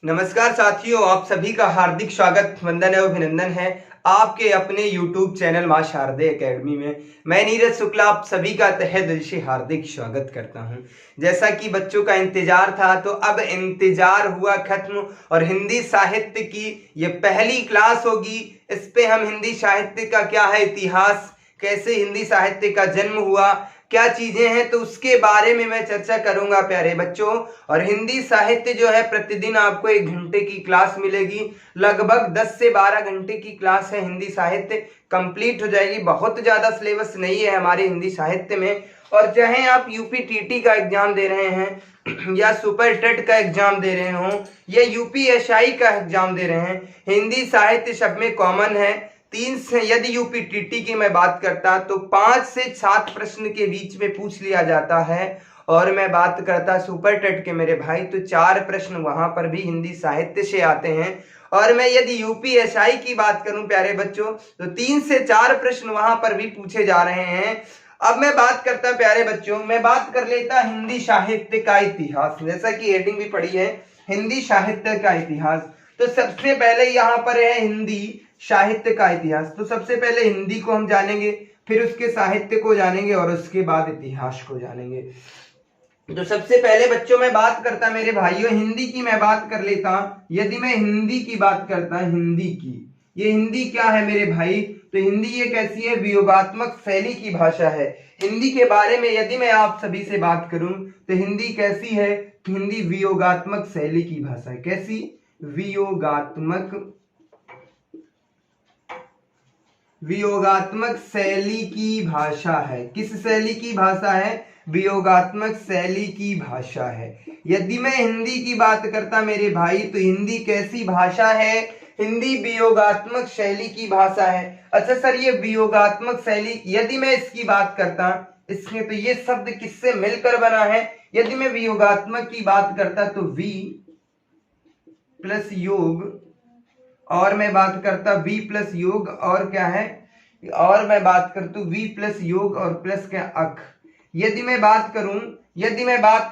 नमस्कार साथियों, आप सभी का हार्दिक स्वागत, वंदन एवं अभिनंदन है आपके अपने YouTube चैनल मां शारदे एकेडमी में। मैं नीरज शुक्ला आप सभी का तहे दिल से हार्दिक स्वागत करता हूं। जैसा कि बच्चों का इंतजार था, तो अब इंतजार हुआ खत्म और हिंदी साहित्य की ये पहली क्लास होगी। इस पे हम हिंदी साहित्य का क्या है इतिहास, कैसे हिंदी साहित्य का जन्म हुआ, क्या चीजें हैं, तो उसके बारे में मैं चर्चा करूंगा प्यारे बच्चों। और हिंदी साहित्य जो है प्रतिदिन आपको 1 घंटे की क्लास मिलेगी। लगभग 10 से 12 घंटे की क्लास है, हिंदी साहित्य कंप्लीट हो जाएगी। बहुत ज्यादा सिलेबस नहीं है हमारे हिंदी साहित्य में। और चाहे आप यूपीटीटी का एग्जाम दे रहे हैं या सुपर टेट का एग्जाम दे रहे हो या यूपीएसआई का एग्जाम दे रहे हैं, हिंदी साहित्य सब में कॉमन है। 3 से यदि यूपीटीटी की मैं बात करता तो 5 से 7 प्रश्न के बीच में पूछ लिया जाता है। और मैं बात करता सुपर टेट के मेरे भाई, तो 4 प्रश्न वहां पर भी हिंदी साहित्य से आते हैं। और मैं यदि यूपीएसआई की बात करूं प्यारे बच्चों, तो 3 से 4 प्रश्न वहां पर भी पूछे जा रहे हैं। अब मैं बात करता प्यारे बच्चों, मैं बात कर लेता हिंदी साहित्य का इतिहास। जैसा कि हेडिंग भी पढ़ी है, हिंदी साहित्य का इतिहास। तो सबसे पहले यहाँ पर है हिंदी साहित्य का इतिहास। तो सबसे पहले हिंदी को हम जानेंगे, फिर उसके साहित्य को जानेंगे और उसके बाद इतिहास को जानेंगे। तो सबसे पहले बच्चों मैं बात करता मेरे भाइयों, हिंदी की मैं बात कर लेता। यदि मैं हिंदी की बात करता, हिंदी की, ये हिंदी क्या है मेरे भाई, तो हिंदी ये कैसी है, वियोगात्मक शैली की भाषा है। हिंदी के बारे में यदि मैं आप सभी से बात करूं तो हिंदी कैसी है, हिंदी वियोगात्मक शैली की भाषा है। कैसी, वियोगात्मक शैली की भाषा है। किस शैली की भाषा है, वियोगात्मक शैली की भाषा है। यदि मैं हिंदी की बात करता मेरे भाई, तो हिंदी कैसी भाषा है, हिंदी वियोगात्मक शैली की भाषा है। अच्छा सर, ये वियोगात्मक शैली, यदि मैं इसकी बात करता, इसमें तो ये शब्द किससे मिलकर बना है, यदि मैं वियोगात्मक की बात करता तो वी प्लस योग, और मैं बात करता वी प्लस योग और क्या है, और मैं बात करता हूं वी प्लस योग और प्लस क्या, अख। यदि मैं बात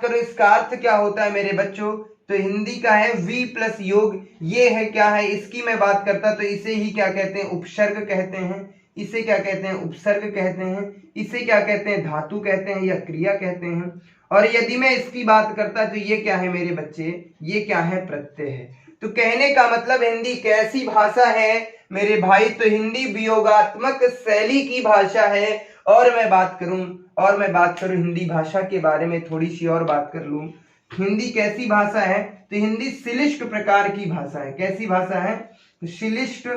करूं इसका अर्थ क्या होता है मेरे बच्चों, तो हिंदी का है वी प्लस योग, ये है क्या है, इसकी मैं बात करता तो इसे ही क्या कहते हैं, उपसर्ग कहते हैं। इसे क्या कहते हैं, उपसर्ग कहते हैं। इसे क्या कहते हैं, धातु कहते हैं या क्रिया कहते हैं। और यदि मैं इसकी बात करता तो ये क्या है मेरे बच्चे, ये क्या है, प्रत्यय है। तो कहने का मतलब हिंदी कैसी भाषा है मेरे भाई, तो हिंदी वियोगात्मक शैली की भाषा है। और मैं बात करूं हिंदी भाषा के बारे में, थोड़ी सी और बात कर लूं, हिंदी कैसी भाषा है, तो हिंदी श्लिष्ट प्रकार की भाषा है। कैसी भाषा है, तो श्लिष्ट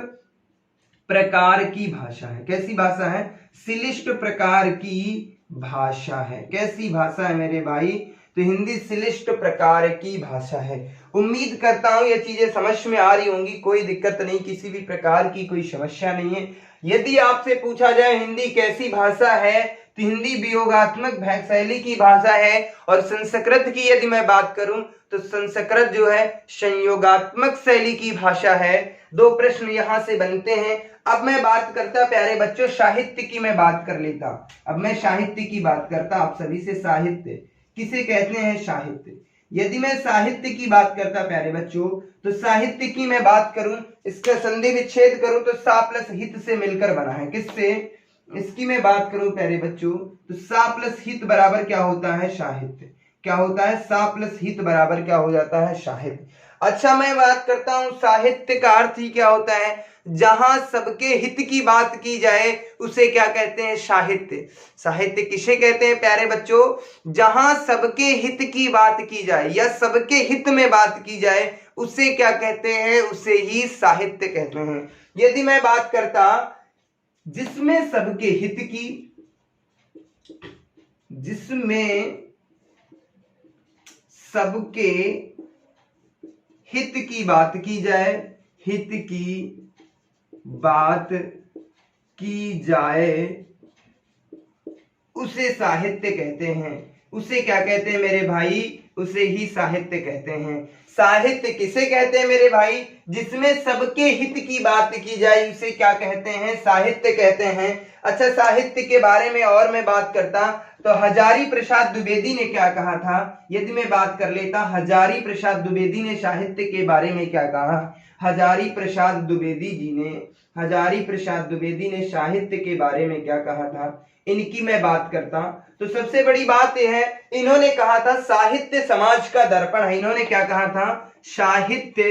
प्रकार की भाषा है। कैसी भाषा है, श्लिष्ट प्रकार की भाषा है। कैसी भाषा है मेरे भाई, तो हिंदी श्लिष्ट प्रकार की भाषा है। उम्मीद करता हूं ये चीजें समझ में आ रही होंगी, कोई दिक्कत नहीं, किसी भी प्रकार की कोई समस्या नहीं है। यदि आपसे पूछा जाए हिंदी कैसी भाषा है, तो हिंदी वियोगात्मक शैली की भाषा है। और संस्कृत की यदि मैं बात करूं तो संस्कृत जो है संयोगात्मक शैली की भाषा है। 2 प्रश्न यहां से बनते हैं। अब मैं बात करता प्यारे बच्चों साहित्य की, मैं बात कर लेता। अब मैं साहित्य की बात करता आप सभी से। साहित्य किसे कहते हैं, साहित्य। यदि मैं साहित्य की बात करता प्यारे बच्चों, तो साहित्य की मैं बात करूं, इसका संधि विच्छेद करूं तो सा प्लस हित से मिलकर बना है। किससे, इसकी मैं बात करूं प्यारे बच्चों, तो सा प्लस हित बराबर क्या होता है, साहित्य। क्या होता है, सा प्लस हित बराबर क्या हो जाता है, साहित्य। अच्छा मैं बात करता हूं साहित्य का अर्थ ही क्या होता है, जहां सबके हित की बात की जाए उसे क्या कहते हैं, साहित्य। साहित्य किसे कहते हैं प्यारे बच्चों, जहां सबके हित की बात की जाए या सबके हित में बात की जाए उसे क्या कहते हैं, उसे ही साहित्य कहते हैं। यदि मैं बात करता जिसमें सबके हित की बात की जाए, हित की बात की जाए उसे साहित्य कहते हैं। उसे क्या कहते हैं मेरे भाई, उसे ही साहित्य कहते हैं। साहित्य किसे कहते हैं मेरे भाई? जिसमें सबके हित की बात की जाए उसे क्या कहते हैं? साहित्य कहते हैं। अच्छा, साहित्य के बारे में और मैं बात करता तो हजारी प्रसाद द्विवेदी ने क्या कहा था? यदि मैं बात कर लेता, हजारी प्रसाद द्विवेदी ने साहित्य के बारे में क्या कहा? हजारी प्रसाद द्विवेदी ने साहित्य के बारे में क्या कहा था? इनकी मैं बात करता तो सबसे बड़ी बात यह है, इन्होंने कहा था साहित्य समाज का दर्पण है। इन्होंने क्या कहा था? साहित्य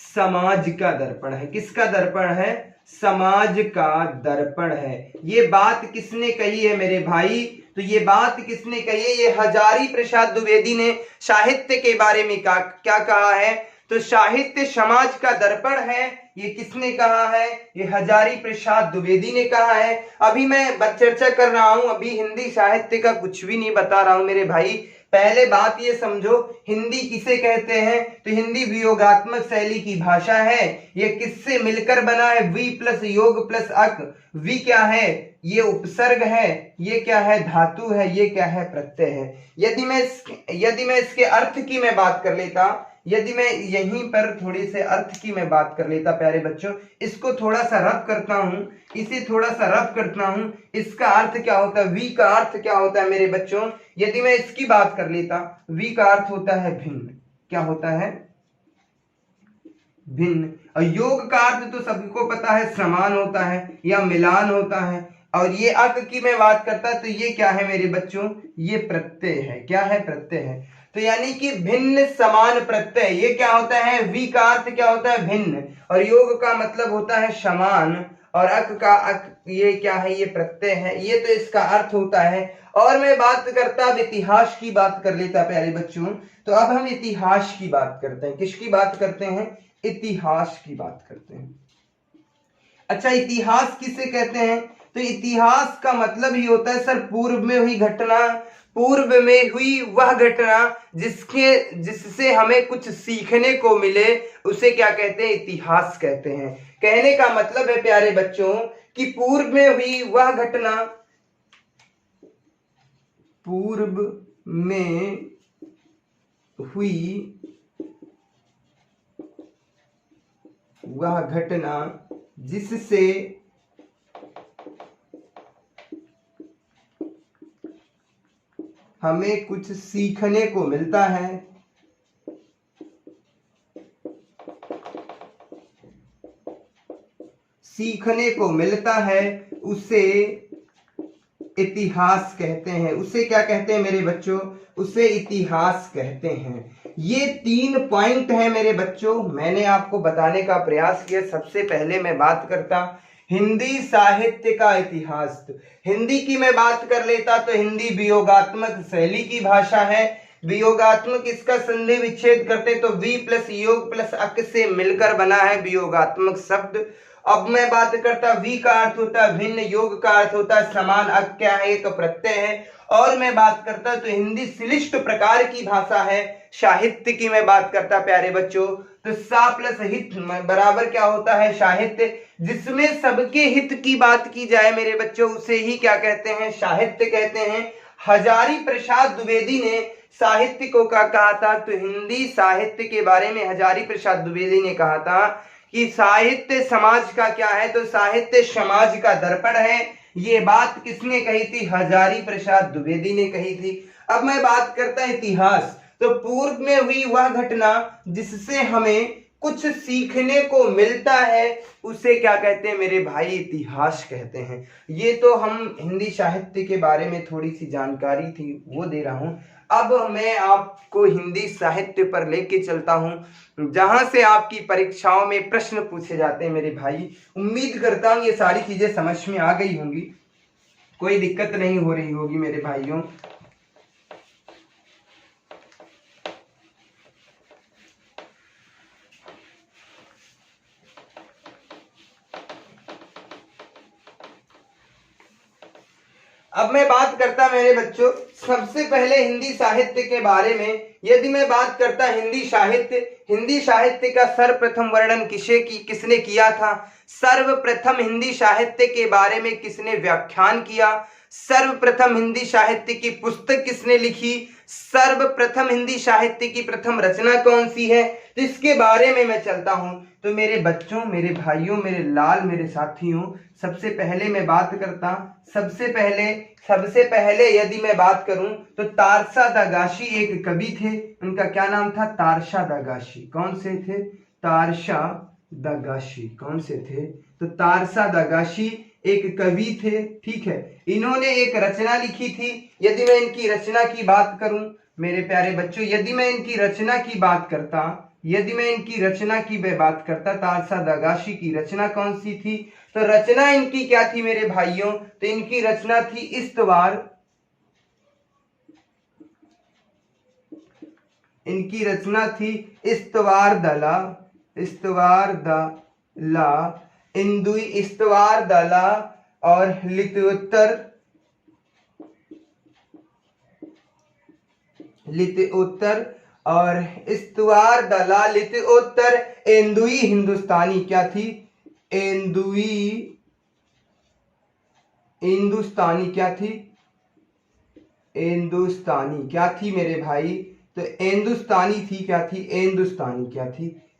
समाज का दर्पण है। किसका दर्पण है? समाज का दर्पण है। ये बात किसने कही है मेरे भाई? तो ये बात किसने कही है? ये हजारी प्रसाद द्विवेदी ने साहित्य के बारे में क्या कहा है? तो साहित्य समाज का दर्पण है। ये किसने कहा है? ये हजारी प्रसाद द्विवेदी ने कहा है। अभी मैं चर्चा कर रहा हूं, अभी हिंदी साहित्य का कुछ भी नहीं बता रहा हूं मेरे भाई। पहले बात ये समझो, हिंदी किसे कहते हैं? तो हिंदी वियोगात्मक शैली की भाषा है। ये किससे मिलकर बना है? वी प्लस योग प्लस अक। वी क्या है? ये उपसर्ग है। ये क्या है? धातु है। ये क्या है? प्रत्यय है। यदि मैं इसके अर्थ की मैं बात कर लेता, यदि मैं यहीं पर थोड़ी से अर्थ की मैं बात कर लेता प्यारे बच्चों, इसको थोड़ा सा रब करता हूं, इसे थोड़ा सा रब करता हूं। इसका अर्थ क्या होता है? वी का अर्थ क्या होता है मेरे बच्चों? यदि मैं इसकी बात कर लेता, वी का अर्थ होता है भिन्न। क्या होता है? भिन्न। और योग का अर्थ तो सबको पता है, समान होता है या मिलान होता है। और ये अक की मैं बात करता तो ये क्या है मेरे बच्चों? ये प्रत्यय है। क्या है? प्रत्यय है। तो यानी कि भिन्न समान प्रत्यय, ये क्या होता है? वी का अर्थ क्या होता है? भिन्न। और योग का मतलब होता है समान। और अक का अक, ये क्या है? ये प्रत्यय है। ये तो इसका अर्थ होता है। और मैं बात करता, अब इतिहास की बात कर लेता प्यारे बच्चों। तो अब हम इतिहास की बात करते हैं। किसकी बात करते हैं? इतिहास की बात करते हैं। अच्छा, इतिहास किसे कहते हैं? तो इतिहास का मतलब ही होता है सर पूर्व में हुई घटना, पूर्व में हुई वह घटना जिससे हमें कुछ सीखने को मिले, उसे क्या कहते हैं? इतिहास कहते हैं। कहने का मतलब है प्यारे बच्चों कि पूर्व में हुई वह घटना, पूर्व में हुई वह घटना जिससे हमें कुछ सीखने को मिलता है, उसे इतिहास कहते हैं। उसे क्या कहते हैं मेरे बच्चों? उसे इतिहास कहते हैं। ये 3 पॉइंट हैं मेरे बच्चों, मैंने आपको बताने का प्रयास किया। सबसे पहले मैं बात करता हिंदी साहित्य का इतिहास। हिंदी की मैं बात कर लेता तो हिंदी वियोगात्मक शैली की भाषा है। वियोगात्मक, इसका संधि विच्छेद करते तो वी प्लस योग प्लस अक से मिलकर बना है वियोगात्मक शब्द। अब मैं बात करता, वी का अर्थ होता है भिन्न, योग का अर्थ होता है समान, अक क्या है? एक प्रत्यय है। और मैं बात करता तो हिंदी श्लिष्ट प्रकार की भाषा है। साहित्य की मैं बात करता प्यारे बच्चों तो सा प्लस हित बराबर क्या होता है? साहित्य। जिसमें सबके हित की बात की जाए मेरे बच्चों, उसे ही क्या कहते हैं? साहित्य कहते हैं। हजारी प्रसाद द्विवेदी ने साहित्य को क्या कहा था? तो हिंदी साहित्य के बारे में हजारी प्रसाद द्विवेदी ने कहा था कि साहित्य समाज का क्या है? तो साहित्य समाज का दर्पण है। ये बात किसने कही थी? हजारी प्रसाद द्विवेदी ने कही थी। अब मैं बात करता इतिहास। तो पूर्व में हुई वह घटना जिससे हमें कुछ सीखने को मिलता है, उसे क्या कहते हैं मेरे भाई? इतिहास कहते हैं। ये तो हम हिंदी साहित्य के बारे में थोड़ी सी जानकारी थी वो दे रहा हूं। अब मैं आपको हिंदी साहित्य पर लेके चलता हूं, जहां से आपकी परीक्षाओं में प्रश्न पूछे जाते हैं मेरे भाई। उम्मीद करता हूं ये सारी चीजें समझ में आ गई होंगी, कोई दिक्कत नहीं हो रही होगी मेरे भाइयों। अब मैं बात करता मेरे बच्चों सबसे पहले हिंदी साहित्य के बारे में। यदि मैं बात करता हिंदी साहित्य का सर्वप्रथम वर्णन किसने किया था? सर्वप्रथम हिंदी साहित्य के बारे में किसने व्याख्यान किया? सर्वप्रथम हिंदी साहित्य की पुस्तक किसने लिखी? सर्वप्रथम हिंदी साहित्य की प्रथम रचना कौन सी है, तो इसके बारे में मैं चलता हूं। तो मेरे बच्चों, मेरे भाइयों, मेरे लाल, मेरे साथियों, सबसे पहले मैं बात करता, सबसे पहले यदि मैं बात करूं तो तारशा दागाशी एक कवि थे। उनका क्या नाम था? तारशा दागाशी। कौन से थे? तारशा दागाशी। कौन से थे? तो तारशा दागाशी एक कवि थे। ठीक है, इन्होंने एक रचना लिखी थी। यदि मैं इनकी रचना की बात करूं मेरे प्यारे बच्चों, यदि मैं इनकी रचना की बात करता, तारशा दागाशी की रचना कौन सी थी? तो रचना इनकी क्या थी मेरे भाइयों? तो इनकी रचना थी इस्तवार। इनकी रचना थी इस्तवार दला और लित्योत्तर और इस्तवार दला लित्योत्तर एंदुई हिंदुस्तानी। क्या थी? हिंदुस्तानी क्या थी मेरे भाई? तो हिंदुस्तानी थी। क्या थी?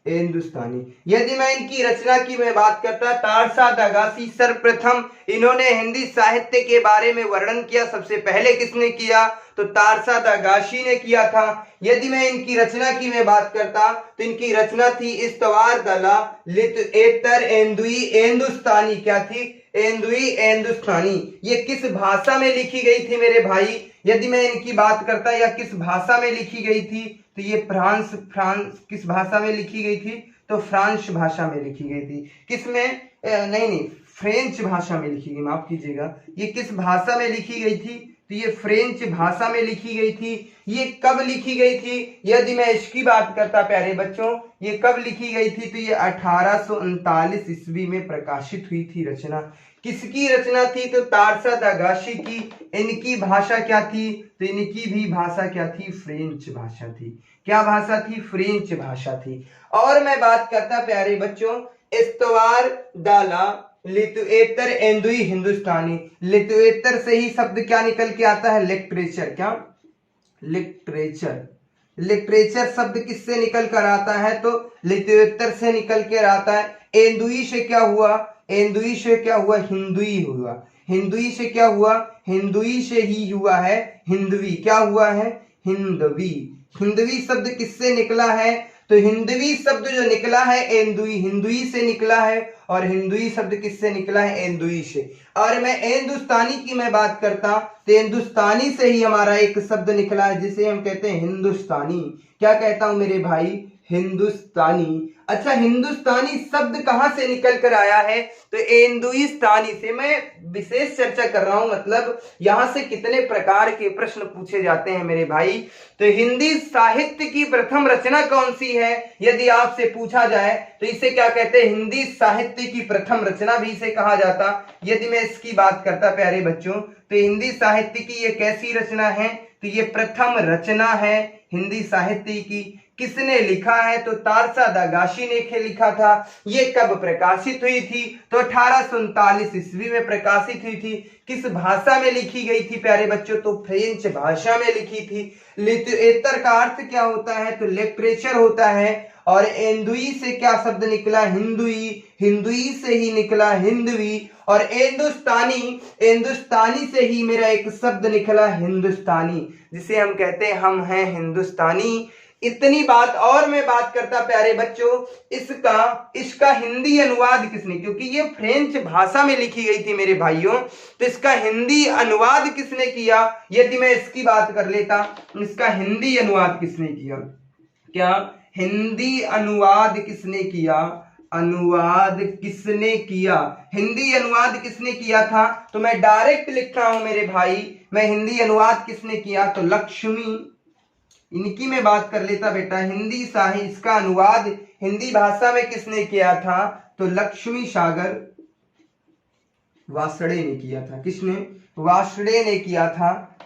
हिंदुस्तानी। यदि मैं इनकी रचना की मैं बात करता, तारशा दागाशी सर्वप्रथम इन्होंने हिंदी साहित्य के बारे में वर्णन किया। सबसे पहले किसने किया? तो तारशा दागाशी ने किया था। यदि मैं इनकी रचना की मैं बात करता तो इनकी रचना थी इस्तवार दला लित्योत्तर एंदुई हिंदुस्तानी। क्या थी? एंदुई हिंदुस्तानी। ये किस भाषा में लिखी गई थी मेरे भाई? यदि मैं इनकी बात करता या किस भाषा में लिखी गई थी, तो ये फ्रांस किस भाषा में लिखी गई थी? तो फ्रांस भाषा में लिखी गई थी। किसमें? नहीं, फ्रेंच भाषा में लिखी गई, माफ कीजिएगा। ये किस भाषा में लिखी गई थी? तो ये फ्रेंच भाषा में लिखी गई थी। ये कब लिखी गई थी? यदि मैं इसकी बात करता प्यारे बच्चों, ये कब लिखी गई थी? तो ये 1839 ईस्वी में प्रकाशित हुई थी रचना। किसकी रचना थी? तो तारशा दागाशी की। इनकी भाषा क्या थी? तो इनकी भी भाषा क्या थी? फ्रेंच भाषा थी। क्या भाषा थी? फ्रेंच भाषा थी। और मैं बात करता प्यारे बच्चों इस्तवार दाला लित्योत्तर एंदुई हिंदुस्तानी। लित्योत्तर से ही शब्द क्या निकल के आता है? लिटरेचर। क्या? लिटरेचर शब्द किससे निकल कर आता है? तो लित्योत्तर से निकल कर आता है। एंदुई से क्या हुआ? हिंदुई हुआ। हिंदुई से क्या हुआ? हिंदुई से ही हुआ है हिंदवी। क्या हुआ है? हिंदवी। हिंदवी शब्द किससे निकला है? तो हिंदवी शब्द जो निकला है हिंदुई से निकला है। और हिंदुई शब्द किससे निकला है? एंदुई से। और मैं हिंदुस्तानी की मैं बात करता तो हिंदुस्तानी से ही हमारा एक शब्द निकला है जिसे हम कहते हैं हिंदुस्तानी। क्या कहता हूं मेरे भाई? हिंदुस्तानी। अच्छा, हिंदुस्तानी शब्द कहां से निकल कर आया है? तो हिंदुस्तानी से। मैं विशेष चर्चा कर रहा हूं, मतलब यहां से कितने प्रकार के प्रश्न पूछे जाते हैं मेरे भाई। तो हिंदी साहित्य की प्रथम रचना कौन सी है यदि आपसे पूछा जाए तो इसे क्या कहते हैं? हिंदी साहित्य की प्रथम रचना भी इसे कहा जाता। यदि मैं इसकी बात करता प्यारे बच्चों तो हिंदी साहित्य की ये कैसी रचना है? तो ये प्रथम रचना है हिंदी साहित्य की। किसने लिखा है? तो तारशा दागाशी ने लिखा था। ये कब प्रकाशित हुई थी? तो 1839 ईस्वी में प्रकाशित हुई थी। किस भाषा में लिखी गई थी प्यारे बच्चों? तो फ्रेंच भाषा में लिखी थी। लिटरेचर का अर्थ क्या होता है? तो लिटरेचर होता है। और एंदुई से क्या शब्द निकला? हिंदुई। हिंदुई से ही निकला हिंदवी। और हिंदुस्तानी से ही मेरा एक शब्द निकला हिंदुस्तानी, जिसे हम कहते हैं हम हैं हिंदुस्तानी। इतनी बात। और मैं बात करता प्यारे बच्चों इसका हिंदी अनुवाद किसने, क्योंकि ये फ्रेंच भाषा में लिखी गई थी मेरे भाइयों, तो इसका हिंदी अनुवाद किसने किया? यदि मैं इसकी बात कर लेता, इसका हिंदी अनुवाद किसने किया? क्या हिंदी अनुवाद किसने किया? हिंदी अनुवाद किसने किया था? तो मैं डायरेक्ट लिख रहा हूं मेरे भाई, मैं हिंदी अनुवाद किसने किया? तो लक्ष्मी। इनकी मैं बात कर लेता बेटा। हिंदी साहित्य इसका अनुवाद हिंदी भाषा में किसने किया था? तो लक्ष्मी सागर वासड़े ने किया था। किसने? वासड़े ने किया था।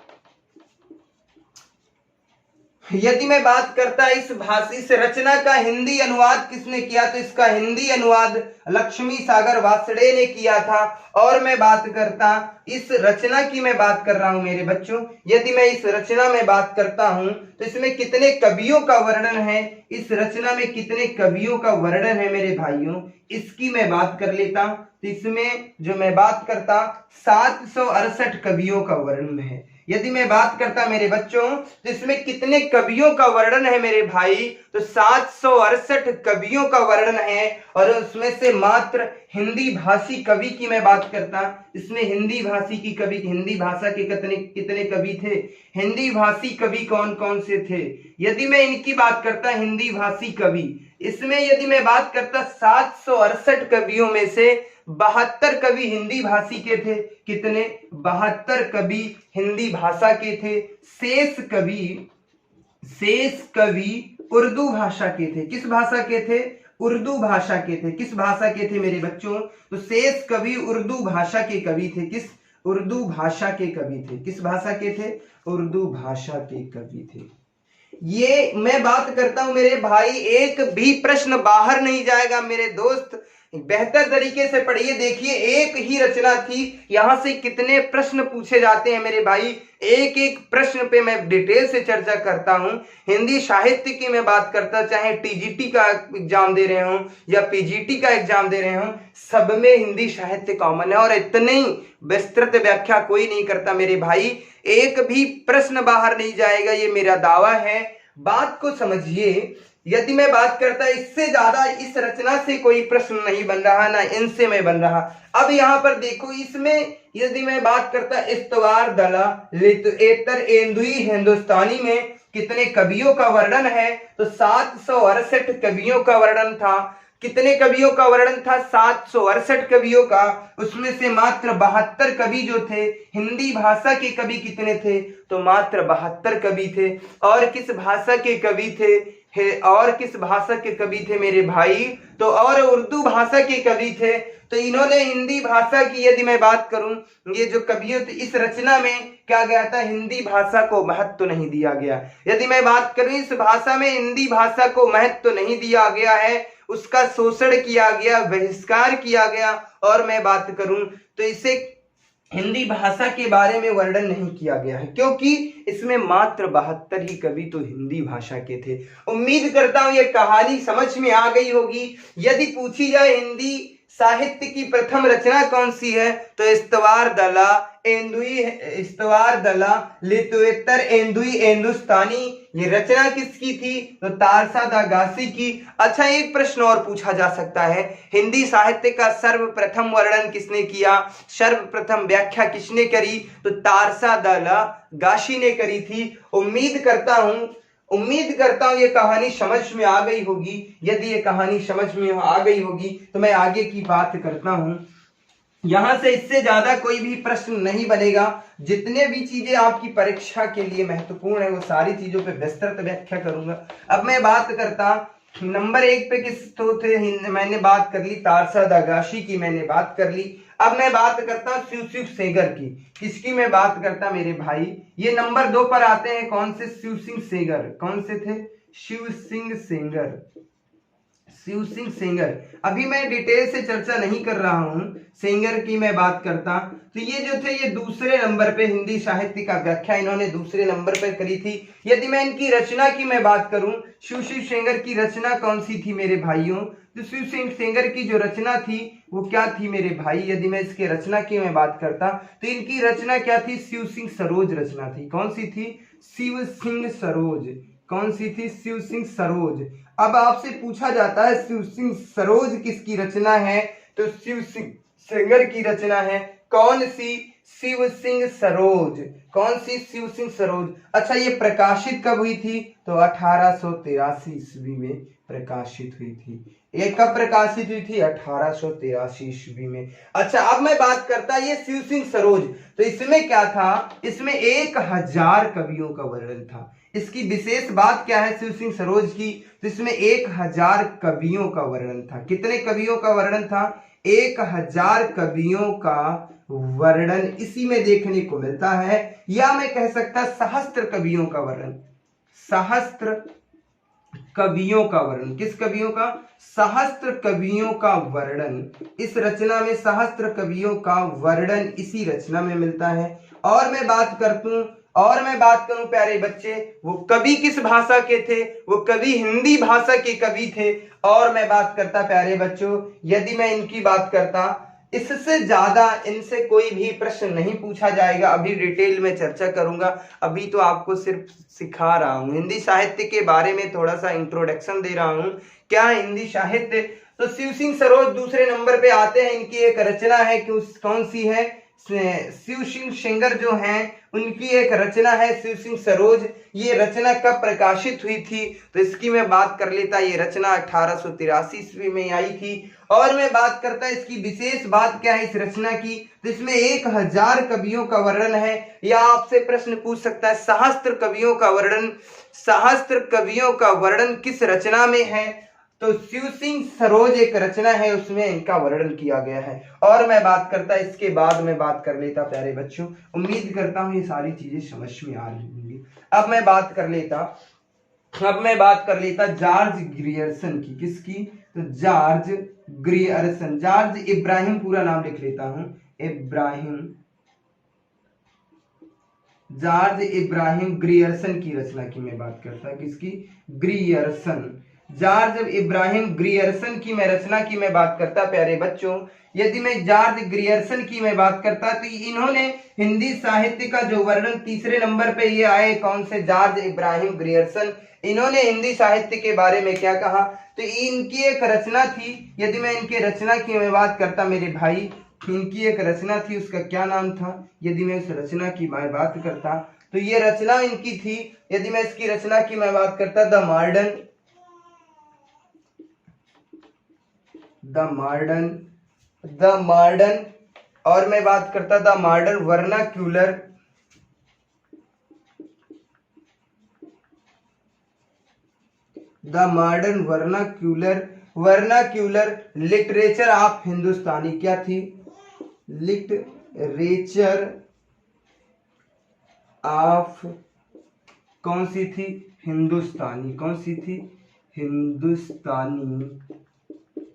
यदि मैं बात करता इस भाषा इस रचना का हिंदी अनुवाद किसने किया, तो इसका हिंदी अनुवाद लक्ष्मी सागर वार्ष्णेय ने किया था। और मैं बात करता इस रचना की, मैं बात कर रहा हूं मेरे बच्चों, यदि मैं इस रचना में बात करता हूं तो इसमें कितने कवियों का वर्णन है, इस रचना में कितने कवियों का वर्णन है मेरे भाइयों, इसकी मैं बात कर लेता। तो इसमें जो मैं बात करता 768 कवियों का वर्णन है। यदि मैं बात करता मेरे बच्चों तो इसमें कितने कवियों का वर्णन है मेरे भाई, तो 768 कवियों का वर्णन है। और उसमें से मात्र हिंदी भाषी कवि की मैं बात करता, इसमें हिंदी भाषी की कवि, हिंदी भाषा के कितने कितने कवि थे, हिंदी भाषी कवि कौन कौन से थे, यदि मैं इनकी बात करता हिंदी भाषी कवि, इसमें यदि मैं बात करता 768 कवियों में से 72 कवि हिंदी भाषी के थे। कितने? 72 कवि हिंदी भाषा के थे। शेष कवि उर्दू भाषा के थे। किस भाषा के थे? उर्दू भाषा के थे। किस भाषा के थे मेरे बच्चों? तो शेष कवि उर्दू भाषा के कवि थे। किस? उर्दू भाषा के कवि थे। किस भाषा के थे? उर्दू भाषा के कवि थे। ये मैं बात करता हूं मेरे भाई, एक भी प्रश्न बाहर नहीं जाएगा मेरे दोस्त, बेहतर तरीके से पढ़िए। देखिए एक ही रचना थी, यहां से कितने प्रश्न पूछे जाते हैं मेरे भाई, एक एक प्रश्न पे मैं डिटेल से चर्चा करता हूं। हिंदी साहित्य की मैं बात करता, चाहे टीजीटी का एग्जाम दे रहे हो या पीजीटी का एग्जाम दे रहे हो, सब में हिंदी साहित्य कॉमन है और इतनी विस्तृत व्याख्या कोई नहीं करता मेरे भाई, एक भी प्रश्न बाहर नहीं जाएगा, ये मेरा दावा है। बात को समझिए। यदि मैं बात करता इससे ज्यादा इस रचना से कोई प्रश्न नहीं बन रहा, ना इनसे में बन रहा। अब यहां पर देखो, इसमें यदि मैं बात करता इस्तवार दला लितुएतर एंदुई हिंदुस्तानी में कितने कवियों का वर्णन है, तो 768 कवियों का वर्णन था। कितने कवियों का वर्णन था? 768 कवियों का। उसमें से मात्र 72 कवि जो थे हिंदी भाषा के कवि कितने थे? तो मात्र 72 कवि थे। और किस भाषा के कवि थे? और किस भाषा के कवि थे मेरे भाई? तो और उर्दू भाषा के कवि थे। तो इन्होंने हिंदी भाषा की यदि मैं बात करूं, ये जो कवियों थे, इस रचना में क्या गया था? हिंदी भाषा को महत्व नहीं दिया गया। यदि मैं बात करूं इस भाषा में हिंदी भाषा को महत्व नहीं दिया गया है, उसका शोषण किया गया, बहिष्कार किया गया। और मैं बात करूं तो इसे हिंदी भाषा के बारे में वर्णन नहीं किया गया है, क्योंकि इसमें मात्र 72 ही कवि तो हिंदी भाषा के थे। उम्मीद करता हूं ये कहानी समझ में आ गई होगी। यदि पूछी जाए हिंदी साहित्य की प्रथम रचना कौन सी है, तो इस्तवार दला लितुएतर एंदुई हिंदुस्तानी, ये रचना किसकी थी? तो तारशादागासी की। अच्छा, एक प्रश्न और पूछा जा सकता है, हिंदी साहित्य का सर्वप्रथम वर्णन किसने किया, सर्वप्रथम व्याख्या किसने करी? तो तारशादागासी ने करी थी। उम्मीद करता हूं ये कहानी समझ में आ गई होगी। यदि ये कहानी समझ में आ गई होगी तो मैं आगे की बात करता हूं। यहां से इससे ज्यादा कोई भी प्रश्न नहीं बनेगा। जितने भी चीजें आपकी परीक्षा के लिए महत्वपूर्ण है वो सारी चीजों पे विस्तृत व्याख्या करूंगा। अब मैं बात करता नंबर 1 पे किस तो थे, मैंने बात कर ली तारशादागासी की, मैंने बात कर ली। अब मैं बात करता शिव सिंह सेंगर की। किसकी मैं बात करता मेरे भाई? ये नंबर 2 पर आते हैं, कौन से? शिव सिंह सेंगर। कौन से थे? शिव सिंह सेंगर। अभी मैं डिटेल से चर्चा नहीं कर रहा हूं, सेंगर की मैं बात करता। तो ये जो थे ये दूसरे नंबर पे हिंदी साहित्य का व्याख्या इन्होंने दूसरे नंबर पे करी थी। यदि मैं इनकी रचना की मैं बात करूं, शिव सिंह सेंगर की रचना कौन सी थी मेरे भाइयों? तो शिव सिंह सेंगर की जो रचना थी वो क्या थी मेरे भाई? यदि मैं इसके रचना की मैं बात करता तो इनकी रचना क्या थी? शिव सिंह सरोज रचना थी। कौन सी थी? शिव सिंह सरोज। कौन सी थी? शिव सिंह सरोज। अब आपसे पूछा जाता है शिव सिंह सरोज किसकी रचना है? तो शिव सिंह सेंगर की रचना है। कौन सी? शिव सिंह सरोज। कौन सी? शिव सिंह सरोज। अच्छा, ये प्रकाशित कब हुई थी? तो 1883 ईस्वी में प्रकाशित हुई थी। ये कब प्रकाशित हुई थी? 1883 ईस्वी में। अच्छा, अब मैं बात करता ये शिव सिंह सरोज, तो इसमें क्या था? इसमें 1000 कवियों का वर्णन था। इसकी विशेष बात क्या है शिव सिंह सरोज की? तो इसमें 1000 कवियों का वर्णन था। कितने कवियों का वर्णन था? 1000 कवियों का वर्णन इसी में देखने को मिलता है, या मैं कह सकता सहस्त्र कवियों का वर्णन। सहस्त्र कवियों का वर्णन। किस कवियों का? सहस्त्र कवियों का वर्णन। इस रचना में सहस्त्र कवियों का वर्णन इसी रचना में मिलता है। और मैं बात करूं प्यारे बच्चे, वो कवि किस भाषा के थे? वो कवि हिंदी भाषा के कवि थे। और मैं बात करता प्यारे बच्चों, यदि मैं इनकी बात करता, इससे ज्यादा इनसे कोई भी प्रश्न नहीं पूछा जाएगा। अभी डिटेल में चर्चा करूंगा, अभी तो आपको सिर्फ सिखा रहा हूं। हिंदी साहित्य के बारे में थोड़ा सा इंट्रोडक्शन दे रहा हूं। क्या हिंदी साहित्य? तो शिव सिंह सरोज दूसरे नंबर पे आते हैं। इनकी एक रचना है कि कौन सी है? शिव सिंह सेंगर जो हैं, उनकी एक रचना है शिव सिंह सरोज। ये रचना कब प्रकाशित हुई थी? तो इसकी मैं बात कर लेता। ये रचना 1883 ईस्वी में आई थी। और मैं बात करता इसकी विशेष बात क्या है इस रचना की, तो इसमें 1000 कवियों का वर्णन है। या आपसे प्रश्न पूछ सकता है सहस्त्र कवियों का वर्णन, सहस्त्र कवियों का वर्णन किस रचना में है? तो शिव सिंह सरोज एक रचना है, उसमें इनका वर्णन किया गया है। और मैं बात करता इसके बाद में बात कर लेता प्यारे बच्चों, उम्मीद करता हूं ये सारी चीजें समझ में आ रही होंगी। अब मैं बात कर लेता जॉर्ज ग्रियर्सन की। किसकी? तो जॉर्ज ग्रियर्सन, जॉर्ज इब्राहिम, पूरा नाम लिख लेता हूं, जॉर्ज इब्राहिम ग्रियर्सन की रचना की मैं बात करता। किसकी? ग्रियर्सन, जॉर्ज इब्राहिम ग्रियर्सन की मैं रचना की मैं बात करता प्यारे बच्चों। यदि मैं जॉर्ज ग्रियर्सन की मैं बात करता तो इन्होंने हिंदी साहित्य का जो वर्णन तीसरे नंबर पे ये आए, कौन से? George Ibrahim Grierson. इन्होंने हिंदी साहित्य के बारे में क्या कहा? तो इनकी एक रचना थी, यदि मैं इनकी रचना की मैं बात करता मेरे भाई, इनकी एक रचना थी, उसका क्या नाम था? यदि मैं उस रचना की मैं बात करता तो ये रचना इनकी थी, यदि मैं इसकी रचना की मैं बात करता, द मॉडर्न, और मैं बात करता the modern vernacular literature of Hindustani. क्या थी? लिटरेचर ऑफ कौन सी थी? हिंदुस्तानी। कौन सी थी? हिंदुस्तानी।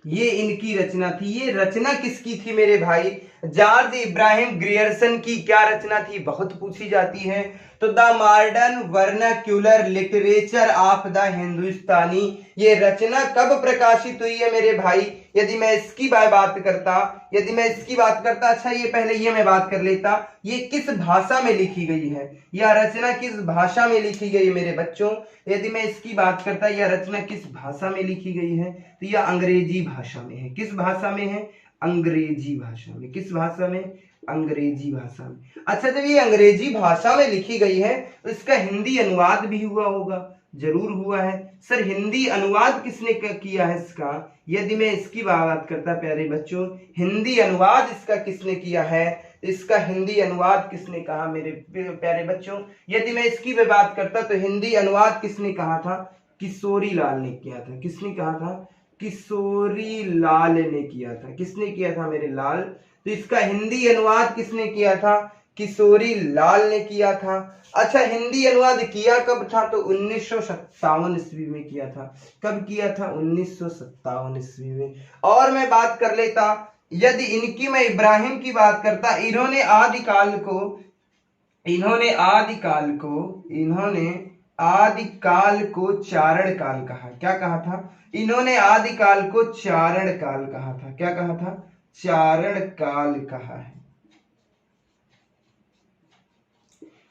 ये इनकी रचना थी। ये रचना किसकी थी मेरे भाई? जॉर्ज इब्राहिम ग्रियर्सन की। क्या रचना थी? बहुत पूछी जाती है। तो the modern vernacular literature of the Hindustani, ये रचना कब प्रकाशित हुई है मेरे भाई? यदि मैं इसकी बात करता, अच्छा ये पहले ये मैं बात कर लेता, ये किस भाषा में लिखी गई है? यह रचना किस भाषा में लिखी गई मेरे बच्चों? यदि मैं इसकी बात करता, यह रचना किस भाषा में लिखी गई है? तो यह अंग्रेजी भाषा में है। किस भाषा में है? अंग्रेजी भाषा में। किस भाषा में? अंग्रेजी भाषा में। अच्छा, जब ये अंग्रेजी भाषा में लिखी गई है तो इसका हिंदी अनुवाद भी हुआ होगा। जरूर हुआ है। सर हिंदी अनुवाद किसने किया है इसका? यदि मैं इसकी बात करता प्यारे बच्चों, हिंदी अनुवाद इसका किसने किया है? इसका हिंदी अनुवाद किसने कहा मेरे प्यारे बच्चों? यदि मैं इसकी बात करता तो हिंदी अनुवाद किसने कहा था? किशोरी लाल ने किया था। किसने कहा था? किशोरी लाल ने किया था। किसने किया था मेरे लाल? तो इसका हिंदी अनुवाद किसने किया था? किशोरी लाल ने किया था। अच्छा, हिंदी अनुवाद किया कब था? तो 1957 ईस्वी में किया था। कब किया था? 1957 ईस्वी में। और मैं बात कर लेता, यदि इनकी मैं इब्राहिम की बात करता, इन्होंने आदिकाल को चारण काल कहा। क्या कहा था? इन्होंने आदिकाल को चारण काल कहा था। क्या कहा था? चारण काल कहा है।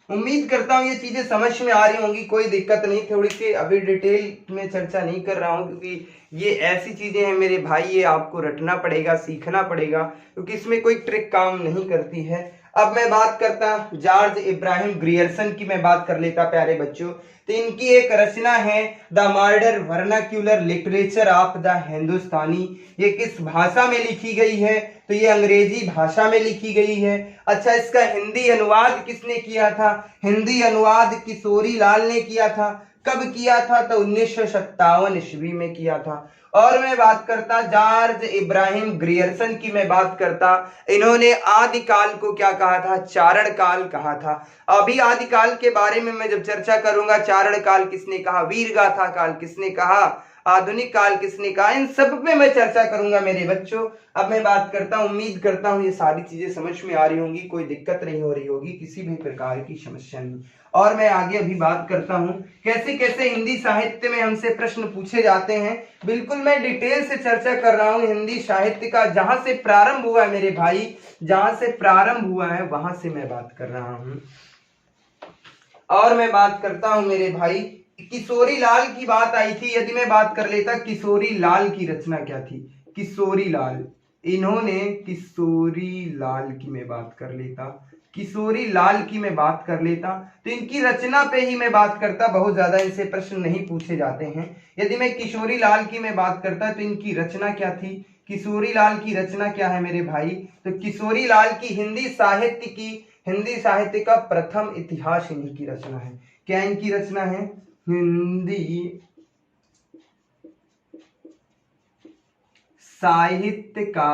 उम्मीद करता हूं ये चीजें समझ में आ रही होंगी, कोई दिक्कत नहीं। थोड़ी सी अभी डिटेल में चर्चा नहीं कर रहा हूं क्योंकि ये ऐसी चीजें हैं मेरे भाई, ये आपको रटना पड़ेगा, सीखना पड़ेगा, क्योंकि इसमें कोई ट्रिक काम नहीं करती है। अब मैं बात करता जॉर्ज इब्राहिम ग्रियर्सन की, मैं बात कर लेता प्यारे बच्चों। तो इनकी एक रचना है the modern vernacular literature of the Hindustani. ये किस भाषा में लिखी गई है? तो ये अंग्रेजी भाषा में लिखी गई है। अच्छा, इसका हिंदी अनुवाद किसने किया था? हिंदी अनुवाद किशोरी लाल ने किया था। कब किया था? तो 1957 ईस्वी में किया था। और मैं बात करता जॉर्ज इब्राहिम ग्रियर्सन की मैं बात करता, इन्होंने आदिकाल को क्या कहा था? चारण काल कहा था। अभी आदिकाल के बारे में मैं जब चर्चा करूंगा, चारण काल किसने कहा, वीरगाथा काल किसने कहा, आधुनिक काल किसने कहा, इन सब पे मैं चर्चा करूंगा मेरे बच्चों। अब मैं बात करता हूं, उम्मीद करता हूं ये सारी चीजें समझ में आ रही होंगी, कोई दिक्कत नहीं हो रही होगी, किसी भी प्रकार की समस्या नहीं। और मैं आगे अभी बात करता हूं कैसे कैसे हिंदी साहित्य में हमसे प्रश्न पूछे जाते हैं। बिल्कुल मैं डिटेल से चर्चा कर रहा हूं हिंदी साहित्य का, जहां से प्रारंभ हुआ है मेरे भाई, जहां से प्रारंभ हुआ है वहां से मैं बात कर रहा हूं। और मैं बात करता हूं मेरे भाई, किशोरी लाल की बात आई थी। यदि मैं बात कर लेता किशोरी लाल की रचना क्या थी, किशोरी लाल, इन्होंने किशोरी लाल की मैं बात कर लेता, किशोरी लाल की मैं बात कर लेता तो इनकी रचना पे ही मैं बात करता, बहुत ज्यादा इनसे प्रश्न नहीं पूछे जाते हैं। यदि मैं किशोरी लाल की मैं बात करता तो इनकी रचना क्या थी, किशोरी लाल की रचना क्या है मेरे भाई? तो किशोरी लाल की हिंदी साहित्य का प्रथम इतिहास इन्हीं की रचना है। क्या इनकी रचना है? हिंदी साहित्य का